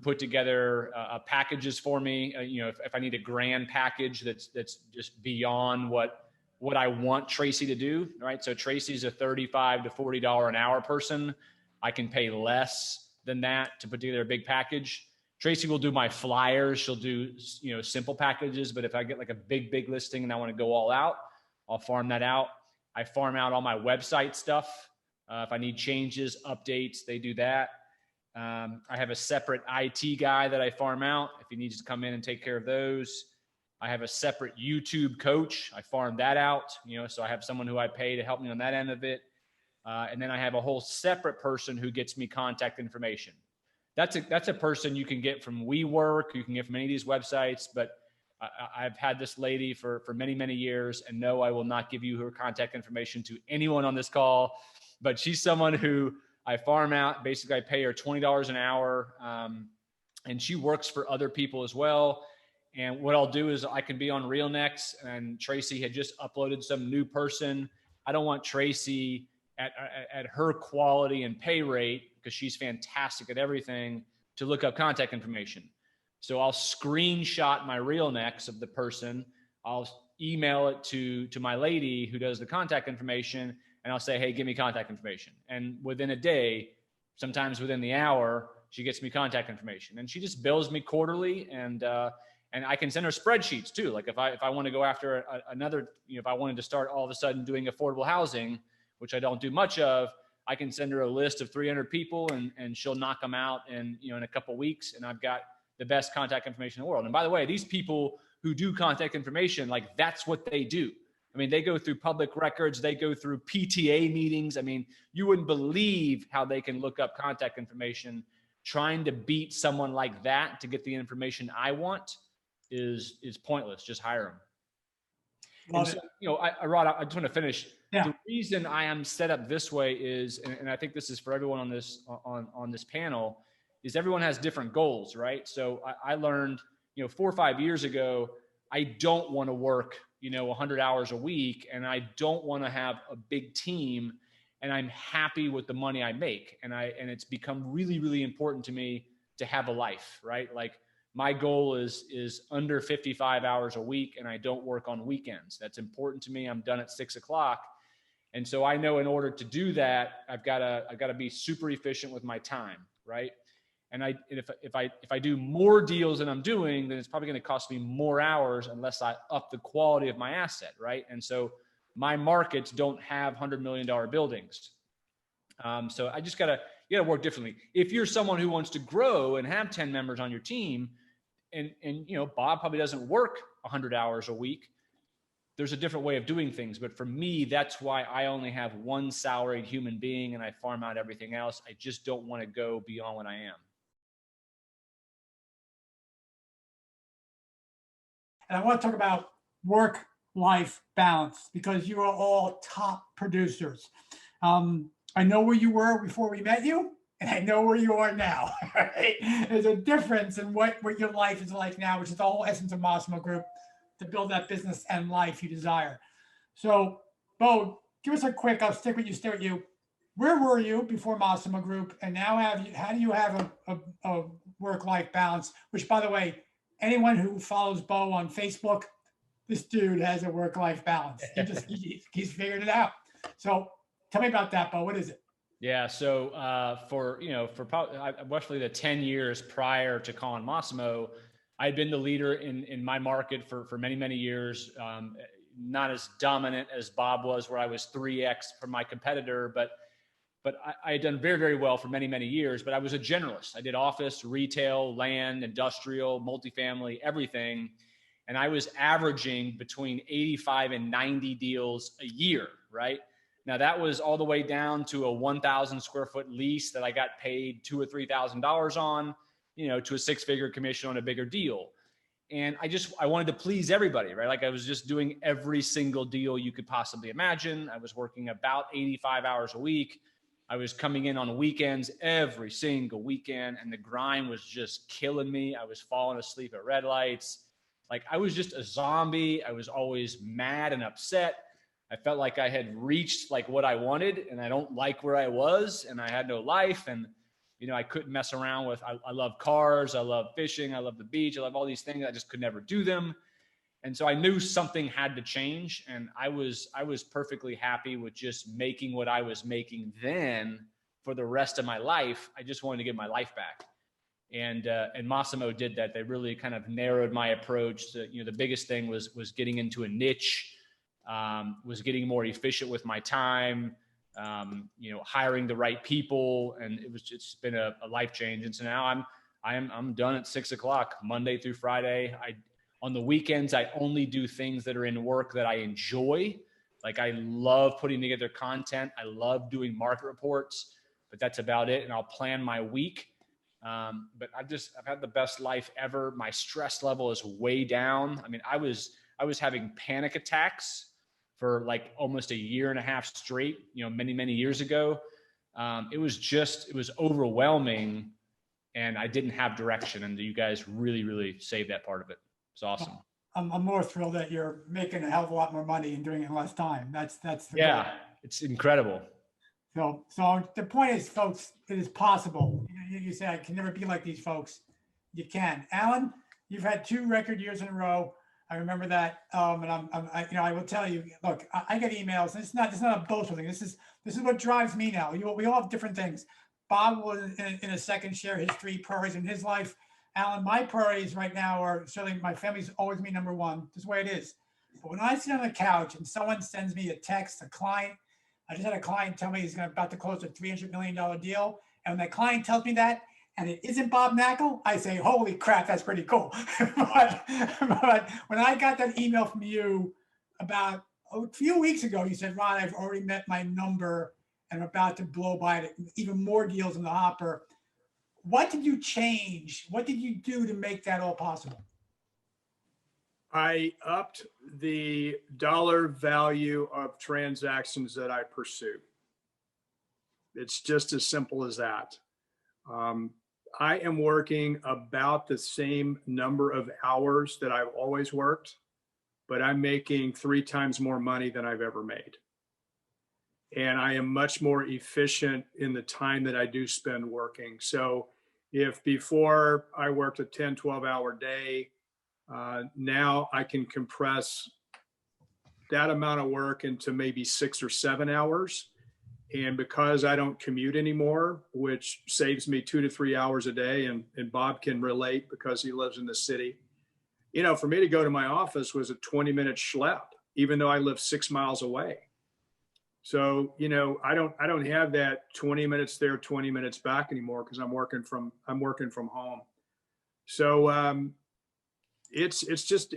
S3: put together packages for me. If I need a grand package that's just beyond what I want Tracy to do, right? So Tracy's a $35 to $40 an hour person. I can pay less than that to put together a big package. Tracy will do my flyers. She'll do simple packages. But if I get like a big listing and I want to go all out, I'll farm that out. I farm out all my website stuff. If I need changes, updates, they do that. I have a separate IT guy that I farm out if he needs to come in and take care of those. I have a separate YouTube coach. I farm that out, so I have someone who I pay to help me on that end of it. And then I have a whole separate person who gets me contact information. That's a person you can get from WeWork. You can get from any of these websites, but I've had this lady for many, many years, and no, I will not give you her contact information to anyone on this call. But she's someone who I farm out. Basically, I pay her $20 an hour, and she works for other people as well. And what I'll do is I can be on RealNext, and Tracy had just uploaded some new person. I don't want Tracy at her quality and pay rate, because she's fantastic at everything, to look up contact information. So I'll screenshot my RealNext of the person. I'll email it to my lady who does the contact information, and I'll say, hey, give me contact information. And within a day, sometimes within the hour, she gets me contact information, and she just bills me quarterly. And I can send her spreadsheets too. Like if I want to go after another, if I wanted to start all of a sudden doing affordable housing, which I don't do much of, I can send her a list of 300 people, and she'll knock them out in a couple of weeks. And I've got the best contact information in the world. And by the way, these people who do contact information, like that's what they do. I mean, they go through public records, they go through PTA meetings. I mean, you wouldn't believe how they can look up contact information. Trying to beat someone like that to get the information I want is pointless. Just hire them. And so, Rod, I just want to finish. Yeah. The reason I am set up this way is, and I think this is for everyone on this panel, is everyone has different goals, right? So I learned, 4 or 5 years ago, I don't want to work, 100 hours a week, and I don't want to have a big team, and I'm happy with the money I make. And it's become really, really important to me to have a life, right? Like my goal is under 55 hours a week, and I don't work on weekends. That's important to me. I'm done at 6 o'clock. And so I know in order to do that, I've got to be super efficient with my time, right? And if I do more deals than I'm doing, then it's probably going to cost me more hours unless I up the quality of my asset, right? And so my markets don't have $100 million buildings. So I just you gotta work differently. If you're someone who wants to grow and have 10 members on your team, and Bob probably doesn't work 100 hours a week, there's a different way of doing things. But for me, that's why I only have one salaried human being, and I farm out everything else. I just don't want to go beyond what I am.
S1: And I want to talk about work-life balance, because you are all top producers. I know where you were before we met you, and I know where you are now. Right? There's a difference in what your life is like now, which is the whole essence of Massimo Group, to build that business and life you desire. So, Bo, give us a quick, I'll stick with you. Where were you before Massimo Group? And now how do you have a work-life balance? Which, by the way, anyone who follows Bo on Facebook, this dude has a work-life balance. He's figured it out. So tell me about that, Bo. What is it?
S3: Yeah. So for roughly the 10 years prior to calling Massimo, I'd been the leader in my market for many, many years. Not as dominant as Bob was, where I was 3X from my competitor, but I had done very, very well for many, many years. But I was a generalist. I did office, retail, land, industrial, multifamily, everything. And I was averaging between 85 and 90 deals a year, right? Now that was all the way down to a 1,000 square foot lease that I got paid $2,000 or $3,000 on, to a 6-figure commission on a bigger deal. And I wanted to please everybody, right? Like I was just doing every single deal you could possibly imagine. I was working about 85 hours a week. I was coming in on weekends every single weekend, and the grind was just killing me. I was falling asleep at red lights. Like I was just a zombie. I was always mad and upset. I felt like I had reached like what I wanted, and I don't like where I was, and I had no life. And, I couldn't mess around with, I love cars. I love fishing. I love the beach. I love all these things. I just could never do them. And so I knew something had to change. And I was perfectly happy with just making what I was making then for the rest of my life. I just wanted to get my life back. And Massimo did that. They really kind of narrowed my approach to, the biggest thing was getting into a niche, was getting more efficient with my time, hiring the right people. And it's been a life change. And so now I'm done at 6 o'clock, Monday through Friday. On the weekends, I only do things that are in work that I enjoy. Like I love putting together content. I love doing market reports, but that's about it. And I'll plan my week. But I've had the best life ever. My stress level is way down. I mean, I was having panic attacks for like almost a year and a half straight, many, many years ago. it was overwhelming, and I didn't have direction. And you guys really, really saved that part of it. It's awesome.
S1: I'm more thrilled that you're making a hell of a lot more money and doing it in less time. That's the
S3: Yeah,
S1: goal.
S3: it's incredible.
S1: So the point is, folks, it is possible. You say I can never be like these folks. You can. Alan, you've had 2 record years in a row. I remember that. And I will tell you, look, I get emails, and it's not a boastful thing. This is what drives me now. We all have different things. Bob will in a second share his 3 priorities in his life. Alan, my priorities right now are certainly my family's always me number one. This is the way it is. But when I sit on the couch and someone sends me a text, a client, I just had a client tell me he's about to close a $300 million deal. And when that client tells me that, and it isn't Bob Knackel, I say, holy crap, that's pretty cool. but when I got that email from you about a few weeks ago, you said, Ron, I've already met my number and I'm about to blow by it, even more deals in the hopper. What did you change? What did you do to make that all possible?
S4: I upped the dollar value of transactions that I pursue. It's just as simple as that. I am working about the same number of hours that I've always worked, but I'm making 3 times more money than I've ever made. And I am much more efficient in the time that I do spend working. So if before I worked a 10, 12-hour day, now I can compress that amount of work into maybe 6 or 7 hours. And because I don't commute anymore, which saves me 2 to 3 hours a day, and Bob can relate because he lives in the city, for me to go to my office was a 20-minute schlep, even though I live 6 miles away. So, I don't have that 20 minutes there, 20 minutes back anymore because I'm working from home. So, it's just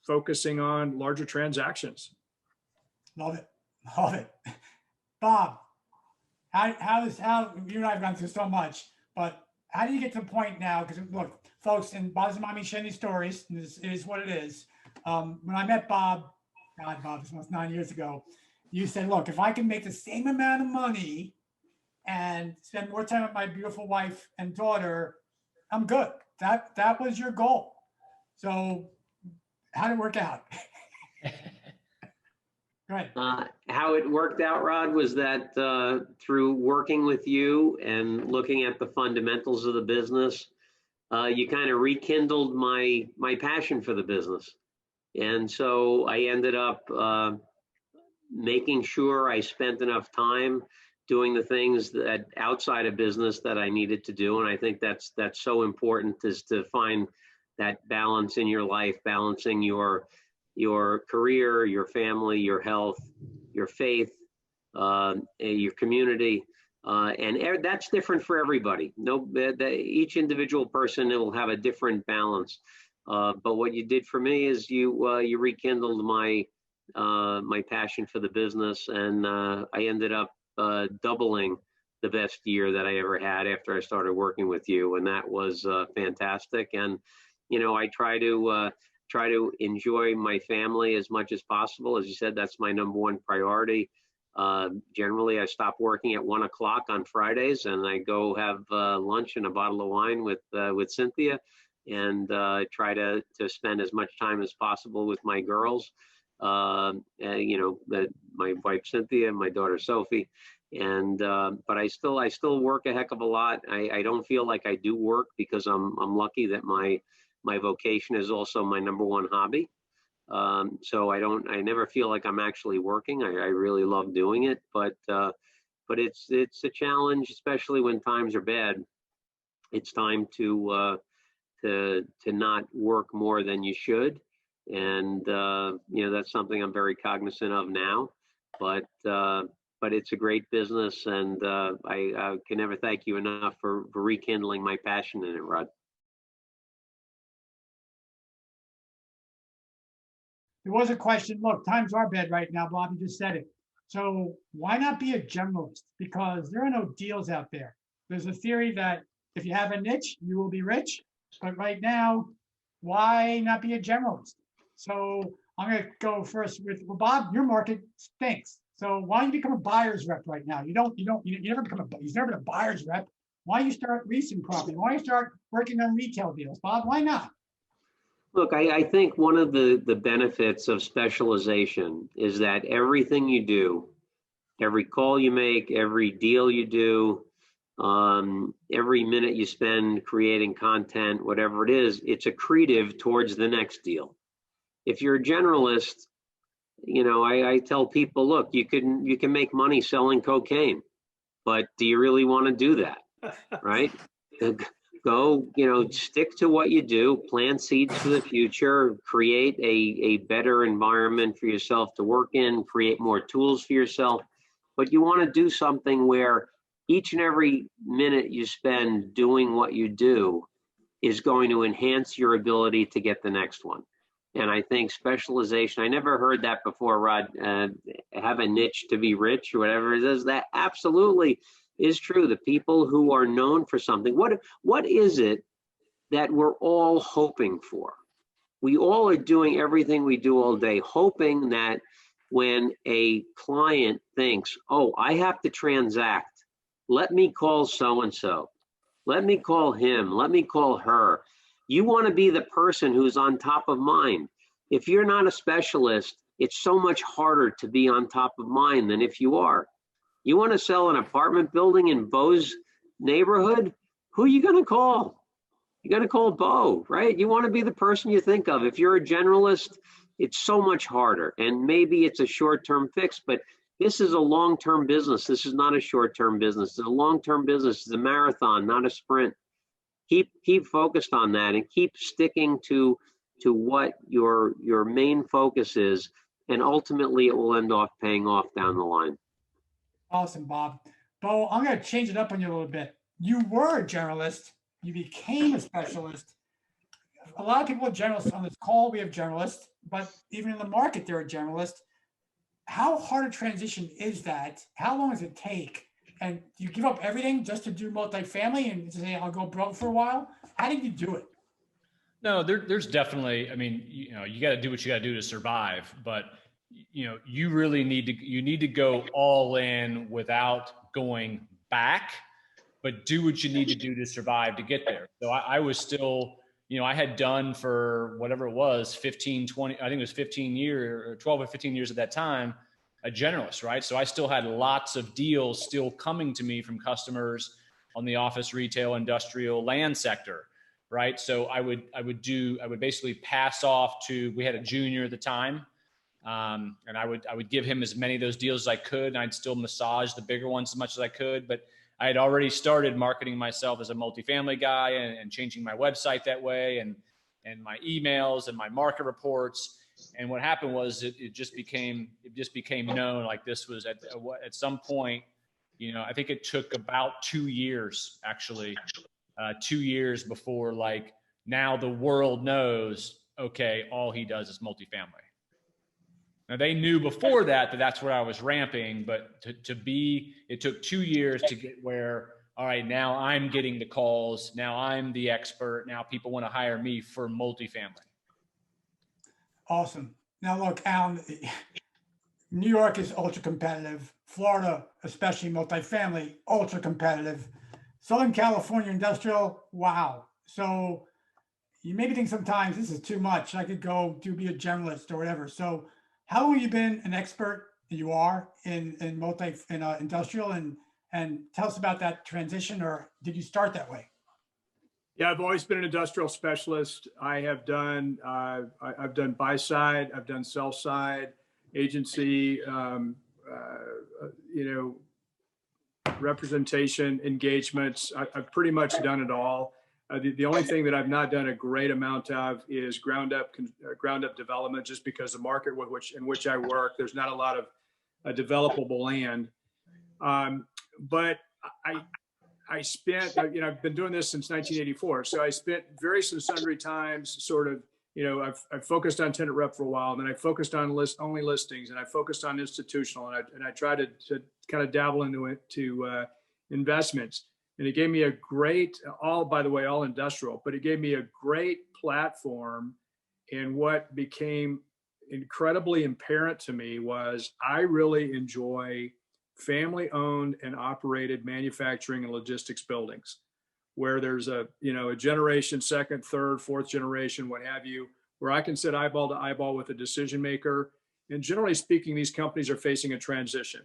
S4: focusing on larger transactions.
S1: Love it. Bob, how you and I have gone through so much, but how do you get to the point now? Because look, folks, and Bob's mommy sharing these stories, and this is what it is. When I met Bob, this was 9 years ago, you said, look, if I can make the same amount of money and spend more time with my beautiful wife and daughter, I'm good. That was your goal. So how did it work out? Right.
S2: How it worked out, Rod, was that through working with you and looking at the fundamentals of the business, you kind of rekindled my passion for the business. And so I ended up making sure I spent enough time doing the things that outside of business that I needed to do. And I think that's so important, is to find that balance in your life, balancing your career, your family, your health, your faith, your community. And that's different for everybody. Each individual person will have a different balance. But what you did for me is you rekindled my passion for the business, and I ended up doubling the best year that I ever had after I started working with you, and that was fantastic. And I try to enjoy my family as much as possible. As you said, that's my number one priority. Generally, I stop working at 1 o'clock on Fridays, and I go have lunch and a bottle of wine with Cynthia, and try to spend as much time as possible with my girls. My wife Cynthia and my daughter Sophie, and but I still work a heck of a lot. I don't feel like I do work because I'm lucky that my vocation is also my number one hobby. So I never feel like I'm actually working. I really love doing it, but it's a challenge, especially when times are bad. It's time to not work more than you should. And, that's something I'm very cognizant of now, but it's a great business, and I can never thank you enough for rekindling my passion in it, Rod.
S1: There was a question. Look, times are bad right now. Bob, you just said it. So why not be a generalist? Because there are no deals out there. There's a theory that if you have a niche, you will be rich. But right now, why not be a generalist? So I'm going to go first with, well, Bob, your market stinks. So why don't you become a buyer's rep right now? You never you've never been a buyer's rep. Why don't you start leasing property? Why don't you start working on retail deals, Bob? Why not?
S2: Look, I think one of the benefits of specialization is that everything you do, every call you make, every deal you do, every minute you spend creating content, whatever it is, it's accretive towards the next deal. If you're a generalist, I tell people, look, you can make money selling cocaine, but do you really want to do that? Right? Go, stick to what you do, plant seeds for the future, create a better environment for yourself to work in, create more tools for yourself. But you want to do something where each and every minute you spend doing what you do is going to enhance your ability to get the next one. And I think specialization, I never heard that before, Rod, have a niche to be rich or whatever it is. That absolutely is true. The people who are known for something, what is it that we're all hoping for? We all are doing everything we do all day, hoping that when a client thinks, oh, I have to transact, let me call so-and-so, let me call him, let me call her. You want to be the person who's on top of mind. If you're not a specialist, it's so much harder to be on top of mind than if you are. You want to sell an apartment building in Bo's neighborhood? Who are you going to call? You're going to call Bo, right? You want to be the person you think of. If you're a generalist, it's so much harder. And maybe it's a short-term fix, but this is a long-term business. This is not a short-term business. It's a long-term business. It's a marathon, not a sprint. Keep focused on that and keep sticking to what your main focus is, and ultimately it will end off paying off down the line.
S1: Awesome, Bob. Bo, I'm going to change it up on you a little bit. You were a generalist. You became a specialist. A lot of people are generalists on this call. We have generalists, but even in the market, they're a generalist. How hard a transition is that? How long does it take? And do you give up everything just to do multifamily and say, I'll go broke for a while? How did you do it?
S3: No, there's definitely, I mean, you got to do what you got to do to survive, but you really need to go all in without going back, but do what you need to do to survive to get there. So I was still, I had done for whatever it was, 15, 20, I think it was 15 years or 12 or 15 years at that time, a generalist, right? So I still had lots of deals still coming to me from customers on the office, retail, industrial, land sector, right? So I would basically pass off to, we had a junior at the time. And I would give him as many of those deals as I could, and I'd still massage the bigger ones as much as I could. But I had already started marketing myself as a multifamily guy and changing my website that way and my emails and my market reports. And what happened was it just became known like this was at some point, I think it took about 2 years, actually, 2 years before like now the world knows, okay, all he does is multifamily. Now they knew before that that's where I was ramping, but it took 2 years to get where, all right, now I'm getting the calls. Now I'm the expert. Now people want to hire me for multifamily.
S1: Awesome. Now look, Alan, New York is ultra competitive. Florida, especially multifamily, ultra competitive. Southern California industrial, wow. So you maybe think sometimes this is too much. I could go to be a generalist or whatever. So how long have you been an expert? You are in industrial, and tell us about that transition, or did you start that way?
S4: Yeah, I've always been an industrial specialist. I have done, I've done buy side, I've done sell side, agency, representation, engagements. I've pretty much done it all. The only thing that I've not done a great amount of is ground up development, just because the market in which I work, there's not a lot of developable land. But I spent, I've been doing this since 1984. So I spent various and sundry times sort of, I've focused on tenant rep for a while, and then I focused on only listings, and I focused on institutional, and I tried to kind of dabble into investments. And it gave me a great, by the way, all industrial, but it gave me a great platform in what became, incredibly apparent to me was I really enjoy family-owned and operated manufacturing and logistics buildings, where there's a generation, second, third, fourth generation, what have you, where I can sit eyeball to eyeball with a decision maker. And generally speaking, these companies are facing a transition.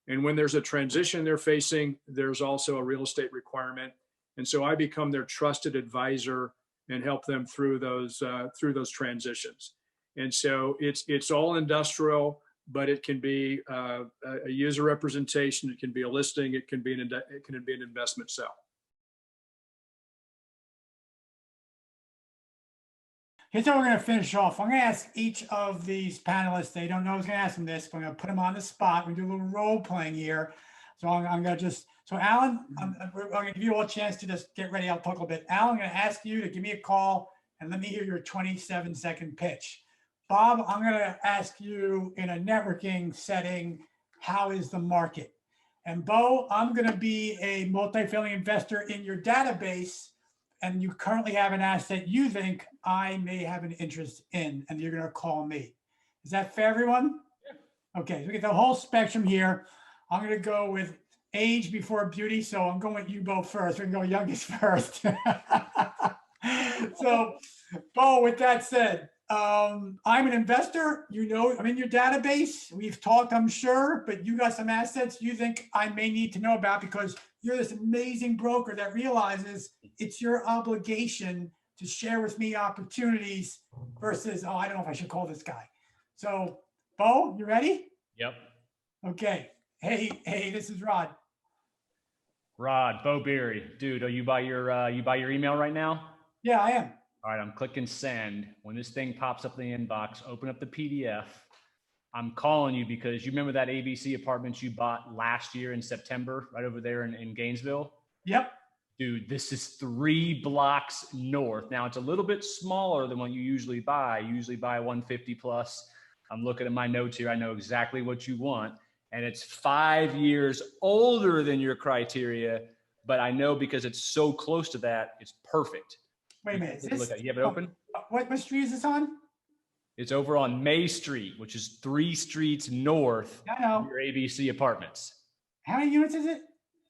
S4: And when there's a transition they're facing, there's also a real estate requirement. And so I become their trusted advisor and help them through those transitions. And so it's all industrial, but it can be a user representation, it can be a listing, it can be an investment sale.
S1: Here's how we're going to finish off. I'm going to ask each of these panelists, they don't know I was going to ask them this, but I'm going to put them on the spot. We do a little role playing here. So I'm going to so Alan, I'm going to give you all a chance to just get ready. I'll talk a little bit. Alan, I'm going to ask you to give me a call and let me hear your 27-second pitch. Bob, I'm going to ask you in a networking setting, how is the market? And Bo, I'm going to be a multifamily investor in your database, and you currently have an asset you think I may have an interest in, and you're going to call me. Is that fair, everyone? Yeah. Okay, so we get the whole spectrum here. I'm going to go with age before beauty, so I'm going with you both first. We're going to go youngest first. So, Bo, with that said, I'm an investor. I'm in your database. We've talked, I'm sure, but you got some assets you think I may need to know about because you're this amazing broker that realizes it's your obligation to share with me opportunities versus, I don't know if I should call this guy. So, Bo, you ready?
S3: Yep.
S1: Okay. Hey, this is Rod.
S3: Rod, Bo Beery. Dude, are you by your email right now?
S1: Yeah, I am.
S3: All right, I'm clicking send. When this thing pops up in the inbox, open up the PDF. I'm calling you because you remember that ABC apartments you bought last year in September, right over there in Gainesville?
S1: Yep.
S3: Dude, this is 3 blocks north. Now, it's a little bit smaller than what you usually buy. You usually buy 150 plus. I'm looking at my notes here. I know exactly what you want. And it's 5 years older than your criteria, but I know because it's so close to that, it's perfect.
S1: Wait a minute.
S3: Look at it. You have it open?
S1: What street is this on?
S3: It's over on May Street, which is 3 streets north of your ABC apartments.
S1: How many units is it?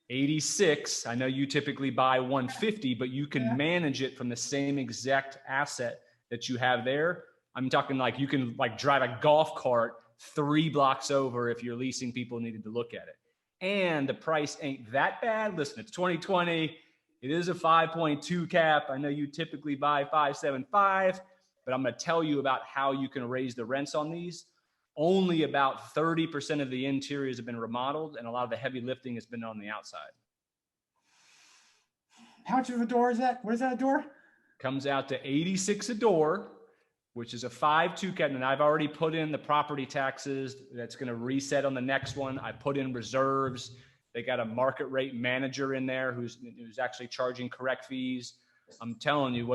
S3: 86. I know you typically buy 150, but you can manage it from the same exact asset that you have there. I'm talking like you can drive a golf cart 3 blocks over if your leasing people needed to look at it. And the price ain't that bad. Listen, it's 2020. It is a 5.2 cap. I know you typically buy 5.75, but I'm going to tell you about how you can raise the rents on these. Only about 30% of the interiors have been remodeled, and a lot of the heavy lifting has been on the outside.
S1: How much of a door is that? What is that, a door?
S3: Comes out to 86 a door, which is a 5.2 cap. And I've already put in the property taxes. That's going to reset on the next one. I put in reserves. They got a market rate manager in there who's actually charging correct fees. I'm telling you,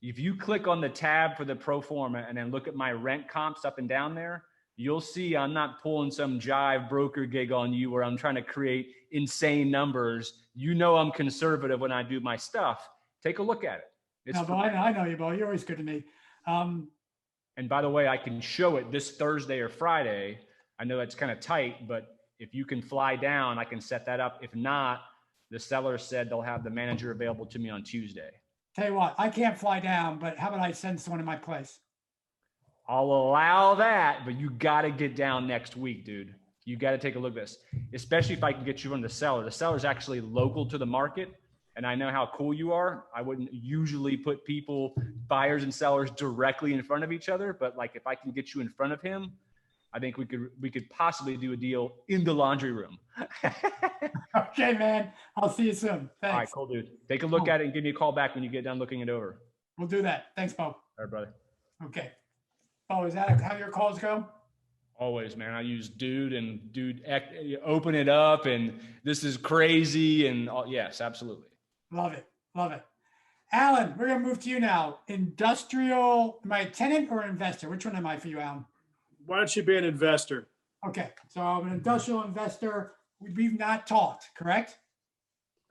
S3: if you click on the tab for the pro forma and then look at my rent comps up and down there, you'll see I'm not pulling some jive broker gig on you where I'm trying to create insane numbers. You know I'm conservative when I do my stuff. Take a look at it.
S1: I know you, Bo. You're always good to me.
S3: And by the way, I can show it this Thursday or Friday. I know it's kind of tight, but if you can fly down, I can set that up. If not, the seller said they'll have the manager available to me on Tuesday.
S1: Tell you what, I can't fly down, but how about I send someone to my place?
S3: I'll allow that, but you got to get down next week, dude. You got to take a look at this, especially if I can get you from the seller. The seller's actually local to the market, and I know how cool you are. I wouldn't usually put buyers and sellers directly in front of each other, but if I can get you in front of him, I think we could possibly do a deal in the laundry room.
S1: Okay, man. I'll see you soon. Thanks.
S3: All right, cool, dude. Take a look at it and give me a call back when you get done looking it over.
S1: We'll do that. Thanks, Bo.
S3: All right, brother.
S1: Okay. Bo, is that how your calls go?
S3: Always, man. I use dude open it up and this is crazy and yes, absolutely.
S1: Love it. Love it. Alan, we're going to move to you now. Industrial, am I a tenant or an investor? Which one am I for you, Alan?
S4: Why don't you be an investor?
S1: Okay, so I'm an industrial investor. We've not talked, correct?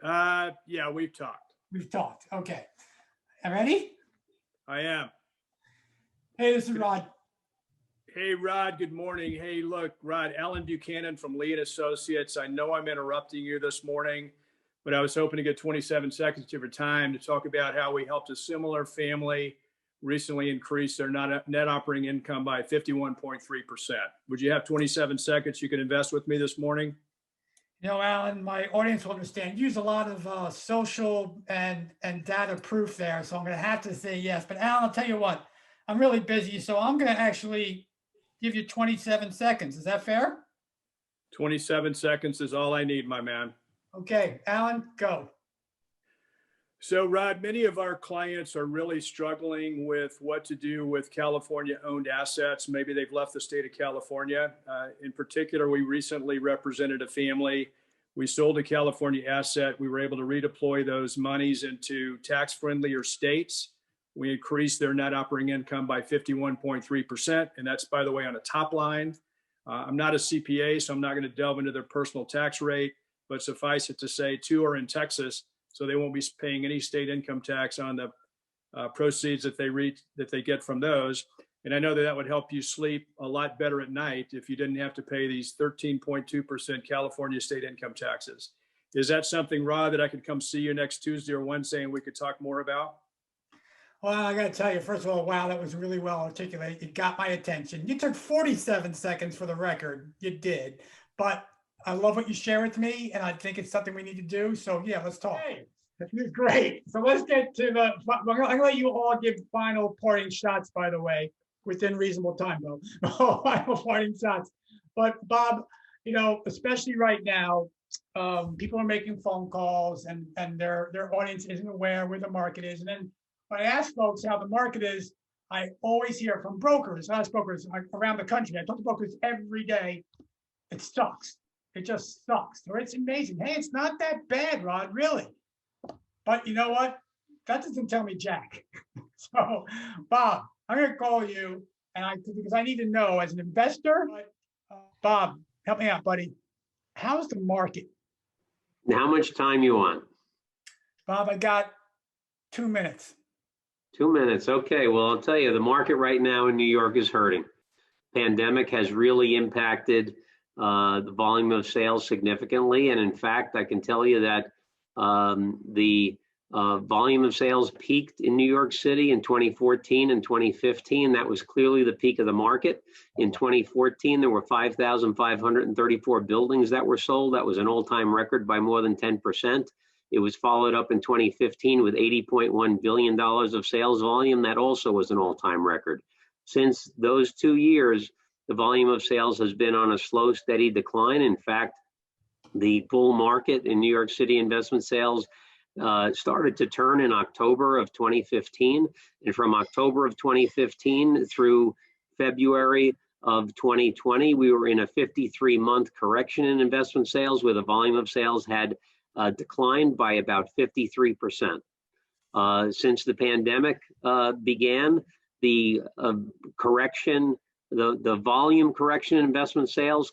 S4: Yeah, we've talked.
S1: We've talked. Okay. Ready?
S4: I am.
S1: Hey, this is Rod.
S4: Hey, Rod, good morning. Hey, look, Rod, Alan Buchanan from Lee and Associates. I know I'm interrupting you this morning, but I was hoping to get 27 seconds of your time to talk about how we helped a similar family recently increase their net operating income by 51.3%. Would you have 27 seconds you could invest with me this morning?
S1: You know, Alan, my audience will understand. You use a lot of social and data proof there, so I'm going to have to say yes. But Alan, I'll tell you what, I'm really busy, so I'm going to actually give you 27 seconds. Is that fair?
S4: 27 seconds is all I need, my man.
S1: Okay, Alan, go.
S4: So, Rod, many of our clients are really struggling with what to do with California-owned assets. Maybe they've left the state of California. In particular, we recently represented a family. We sold a California asset. We were able to redeploy those monies into tax-friendlier states. We increased their net operating income by 51.3%. And that's, by the way, on a top line. I'm not a CPA, so I'm not going to delve into their personal tax rate, but suffice it to say, two are in Texas, so they won't be paying any state income tax on the proceeds that they get from those. And I know that that would help you sleep a lot better at night if you didn't have to pay these 13.2% California state income taxes. Is that something, Rod, that I could come see you next Tuesday or Wednesday and we could talk more about?
S1: Well, I got to tell you, first of all, wow, that was really well articulated. It got my attention. You took 47 seconds for the record. You did. But I love what you share with me, and I think it's something we need to do. So, yeah, let's talk. Hey, great. So let's get to the – I'm going to let you all give final parting shots, by the way, within reasonable time, though. Final parting shots. But, Bob, you know, especially right now, people are making phone calls, and their audience isn't aware where the market is. And then when I ask folks how the market is, I always hear from brokers, I ask brokers around the country. I talk to brokers every day. It sucks. It just sucks. Or it's amazing. Hey, it's not that bad, Rod, really. But you know what? That doesn't tell me jack. So, Bob, I'm going to call you, because I need to know as an investor. Bob, help me out, buddy. How's the market?
S2: How much time you want?
S1: Bob, I got 2 minutes.
S2: 2 minutes. Okay. Well, I'll tell you, the market right now in New York is hurting. Pandemic has really impacted the volume of sales significantly. And in fact, I can tell you that the volume of sales peaked in New York City in 2014 and 2015. That was clearly the peak of the market. In 2014, there were 5,534 buildings that were sold. That was an all-time record by more than 10%. It was followed up in 2015 with $80.1 billion of sales volume. That also was an all-time record. Since those 2 years, the volume of sales has been on a slow, steady decline. In fact, the bull market in New York City investment sales started to turn in October of 2015. And from October of 2015 through February of 2020, we were in a 53-month correction in investment sales where the volume of sales had declined by about 53%. Since the pandemic began, the correction, the volume correction in investment sales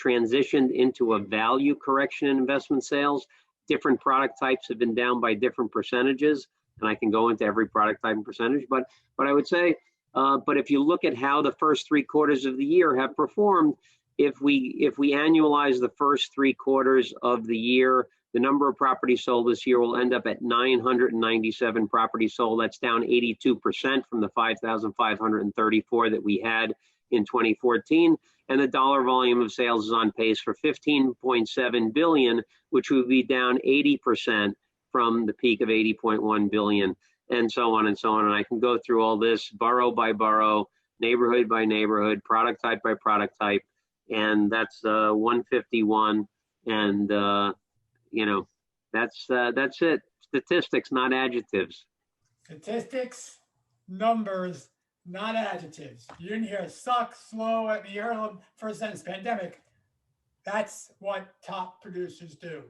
S2: transitioned into a value correction in investment sales. Different product types have been down by different percentages, and I can go into every product type and percentage. But I would say, but if you look at how the first 3 quarters of the year have performed, if we annualize the first 3 quarters of the year, the number of properties sold this year will end up at 997 properties sold. That's down 82% from the 5,534 that we had in 2014. And the dollar volume of sales is on pace for 15.7 billion, which would be down 80% from the peak of 80.1 billion, and so on and so on. And I can go through all this borough by borough, neighborhood by neighborhood, product type by product type, and that's 151. And that's it. Statistics, not adjectives.
S1: Statistics, numbers, not adjectives. You didn't hear suck, slow, at the early first sentence, pandemic. That's what top producers do.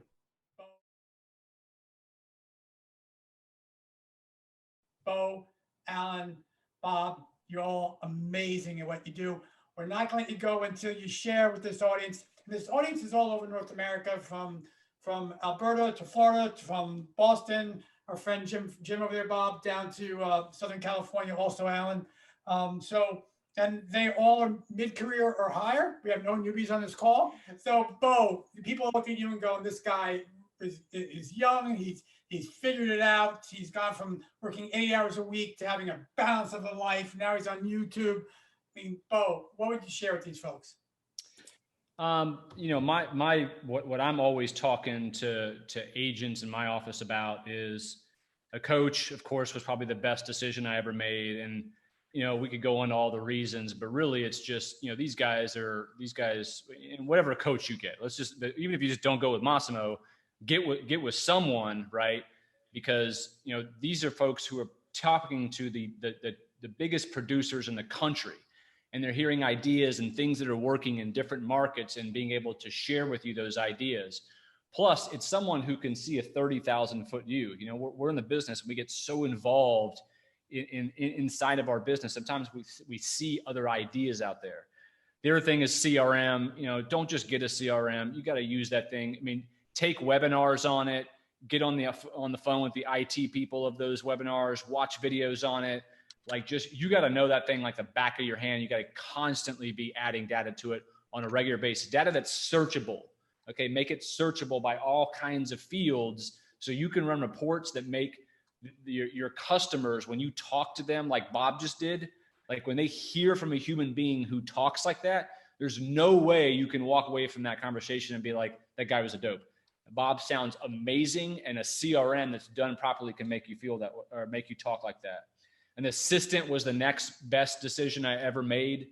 S1: Bo, Alan, Bob, you're all amazing at what you do. We're not going to let you go until you share with this audience. This audience is all over North America, from Alberta to Florida, from Boston, our friend Jim over there, Bob, down to Southern California, also Alan. So and they all are mid-career or higher. We have no newbies on this call. So, Bo, people look at you and go, this guy is young. He's figured it out. He's gone from working 8 hours a week to having a balance of a life. Now he's on YouTube. I mean, Bo, what would you share with these folks?
S3: You know, what I'm always talking to agents in my office about is a coach, of course, was probably the best decision I ever made. And, you know, we could go into all the reasons, but really it's just, you know, these guys and whatever coach you get, even if you just don't go with Massimo, get with someone, right? Because, you know, these are folks who are talking to the biggest producers in the country, and they're hearing ideas and things that are working in different markets and being able to share with you those ideas. Plus, it's someone who can see a 30,000 foot view. You know, we're in the business and we get so involved inside of our business. Sometimes we see other ideas out there. The other thing is CRM. You know, don't just get a CRM. You got to use that thing. I mean, take webinars on it. Get on the phone with the IT people of those webinars. Watch videos on it. Like, just, you got to know that thing like the back of your hand. You got to constantly be adding data to it on a regular basis. Data that's searchable. Okay, make it searchable by all kinds of fields so you can run reports that make your customers, when you talk to them like Bob just did, like when they hear from a human being who talks like that, there's no way you can walk away from that conversation and be like, that guy was a dope. Bob sounds amazing, and a CRM that's done properly can make you feel that, or make you talk like that. An assistant was the next best decision I ever made.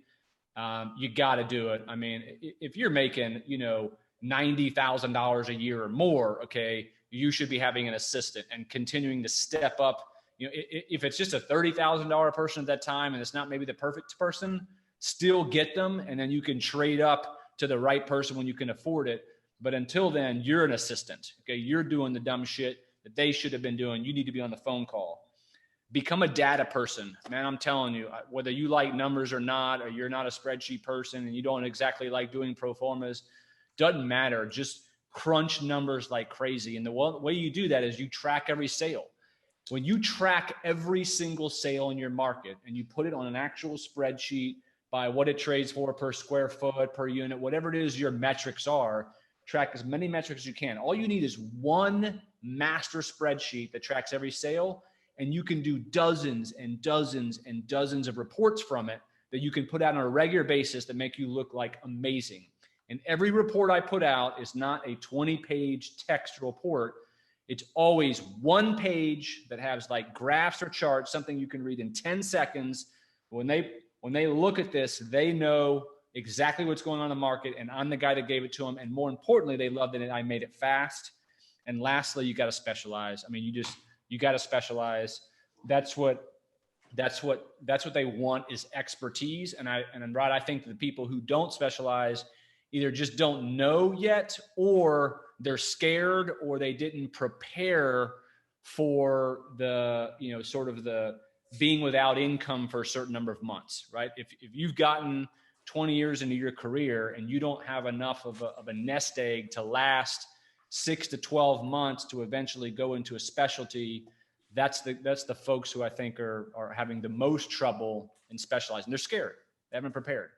S3: You got to do it. I mean, if you're making, you know, $90,000 a year or more, okay, you should be having an assistant and continuing to step up. You know, if it's just a $30,000 person at that time and it's not maybe the perfect person, still get them, and then you can trade up to the right person when you can afford it. But until then, you're an assistant. Okay, you're doing the dumb shit that they should have been doing. You need to be on the phone call. Become a data person, man. I'm telling you, whether you like numbers or not, or you're not a spreadsheet person and you don't exactly like doing pro formas, doesn't matter. Just crunch numbers like crazy. And the way you do that is you track every sale. When you track every single sale in your market and you put it on an actual spreadsheet by what it trades for per square foot, per unit, whatever it is your metrics are, track as many metrics as you can. All you need is one master spreadsheet that tracks every sale, and you can do dozens and dozens and dozens of reports from it that you can put out on a regular basis that make you look like amazing. And every report I put out is not a 20-page text report. It's always one page that has like graphs or charts, something you can read in 10 seconds. When they look at this, they know exactly what's going on in the market, and I'm the guy that gave it to them. And more importantly, they loved it, and I made it fast. And lastly, you got to specialize. I mean, you got to specialize. That's what they want, is expertise. And Rod, I think the people who don't specialize either just don't know yet, or they're scared, or they didn't prepare for the, you know, sort of the being without income for a certain number of months, right? If you've gotten 20 years into your career and you don't have enough of a nest egg to last 6 to 12 months to eventually go into a specialty, that's the folks who I think are having the most trouble in specializing. They're scared. They haven't prepared.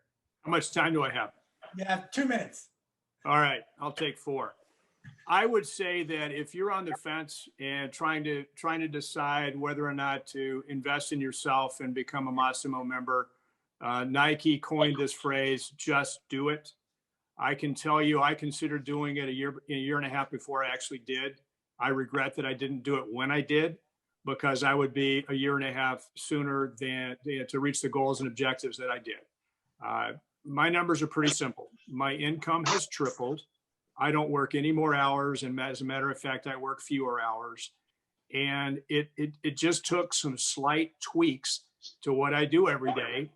S4: How much time do I have?
S1: You have 2 minutes.
S4: All right, I'll take 4. I would say that if you're on the fence and trying to decide whether or not to invest in yourself and become a Massimo member, Nike coined this phrase, just do it. I can tell you, I considered doing it a year and a half before I actually did. I regret that I didn't do it when I did, because I would be a year and a half sooner than to reach the goals and objectives that I did. My numbers are pretty simple. My income has tripled. I don't work any more hours. And as a matter of fact, I work fewer hours. And it just took some slight tweaks to what I do every day.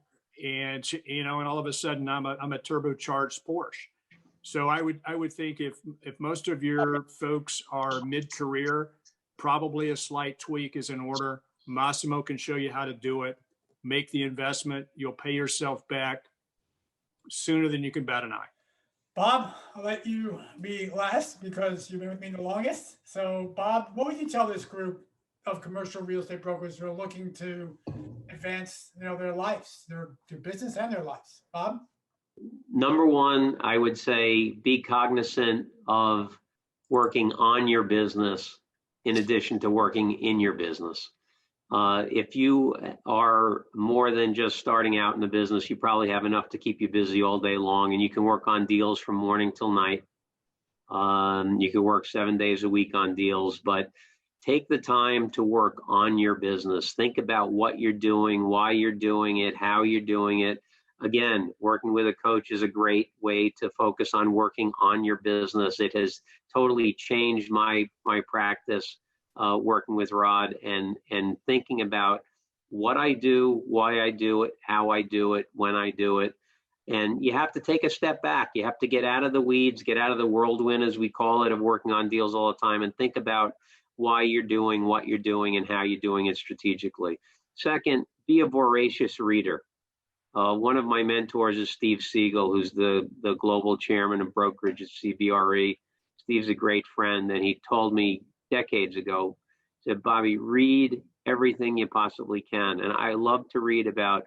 S4: And, you know, and all of a sudden I'm a turbocharged Porsche. So I would think if most of your folks are mid-career, probably a slight tweak is in order. Massimo can show you how to do it. Make the investment. You'll pay yourself back sooner than you can bat an eye.
S1: Bob, I'll let you be last because you've been with me the longest. So, Bob, what would you tell this group of commercial real estate brokers who are looking to advance, their lives, their business and their lives? Bob?
S2: Number one, I would say be cognizant of working on your business in addition to working in your business. If you are more than just starting out in the business, you probably have enough to keep you busy all day long, and you can work on deals from morning till night. You can work 7 days a week on deals, but take the time to work on your business. Think about what you're doing, why you're doing it, how you're doing it. Again, working with a coach is a great way to focus on working on your business. It has totally changed my practice working with Rod and thinking about what I do, why I do it, how I do it, when I do it. And you have to take a step back. You have to get out of the weeds, get out of the whirlwind, as we call it, of working on deals all the time, and think about why you're doing what you're doing and how you're doing it strategically. Second, be a voracious reader. One of my mentors is Steve Siegel, who's the global chairman of brokerage at CBRE. Steve's a great friend, and he told me decades ago, said, Bobby, read everything you possibly can. And I love to read about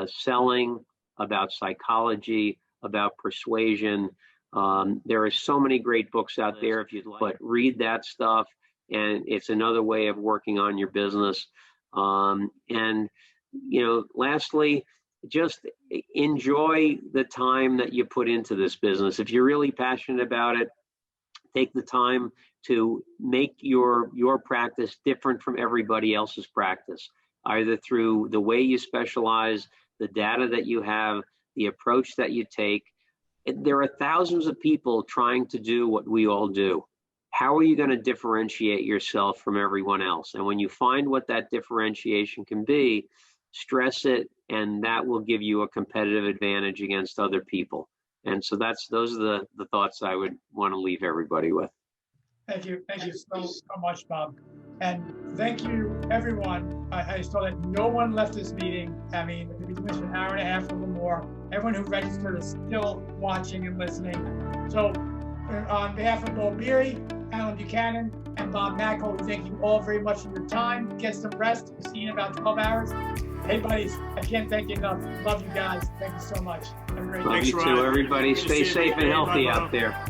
S2: selling, about psychology, about persuasion. There are so many great books out there if you'd like, but read that stuff, and it's another way of working on your business. And lastly, just enjoy the time that you put into this business. If you're really passionate about it, take the time to make your practice different from everybody else's practice, either through the way you specialize, the data that you have, the approach that you take. There are thousands of people trying to do what we all do. How are you going to differentiate yourself from everyone else? And when you find what that differentiation can be, stress it, and that will give you a competitive advantage against other people. And so those are the thoughts I would want to leave everybody with.
S1: Thank you so much, Bob. And thank you, everyone. I saw that no one left this meeting. I mean, we've been doing this for an hour and a half or more. Everyone who registered is still watching and listening. So on behalf of Bo Beery, Alan Buchanan, and Bob Mackel, we thank you all very much for your time. Get some rest. We'll see you in about 12 hours. Hey, buddies, I can't thank you enough. Love you guys. Thank you so much. Have a great day.
S2: Love you too, everybody. Stay safe and healthy out there.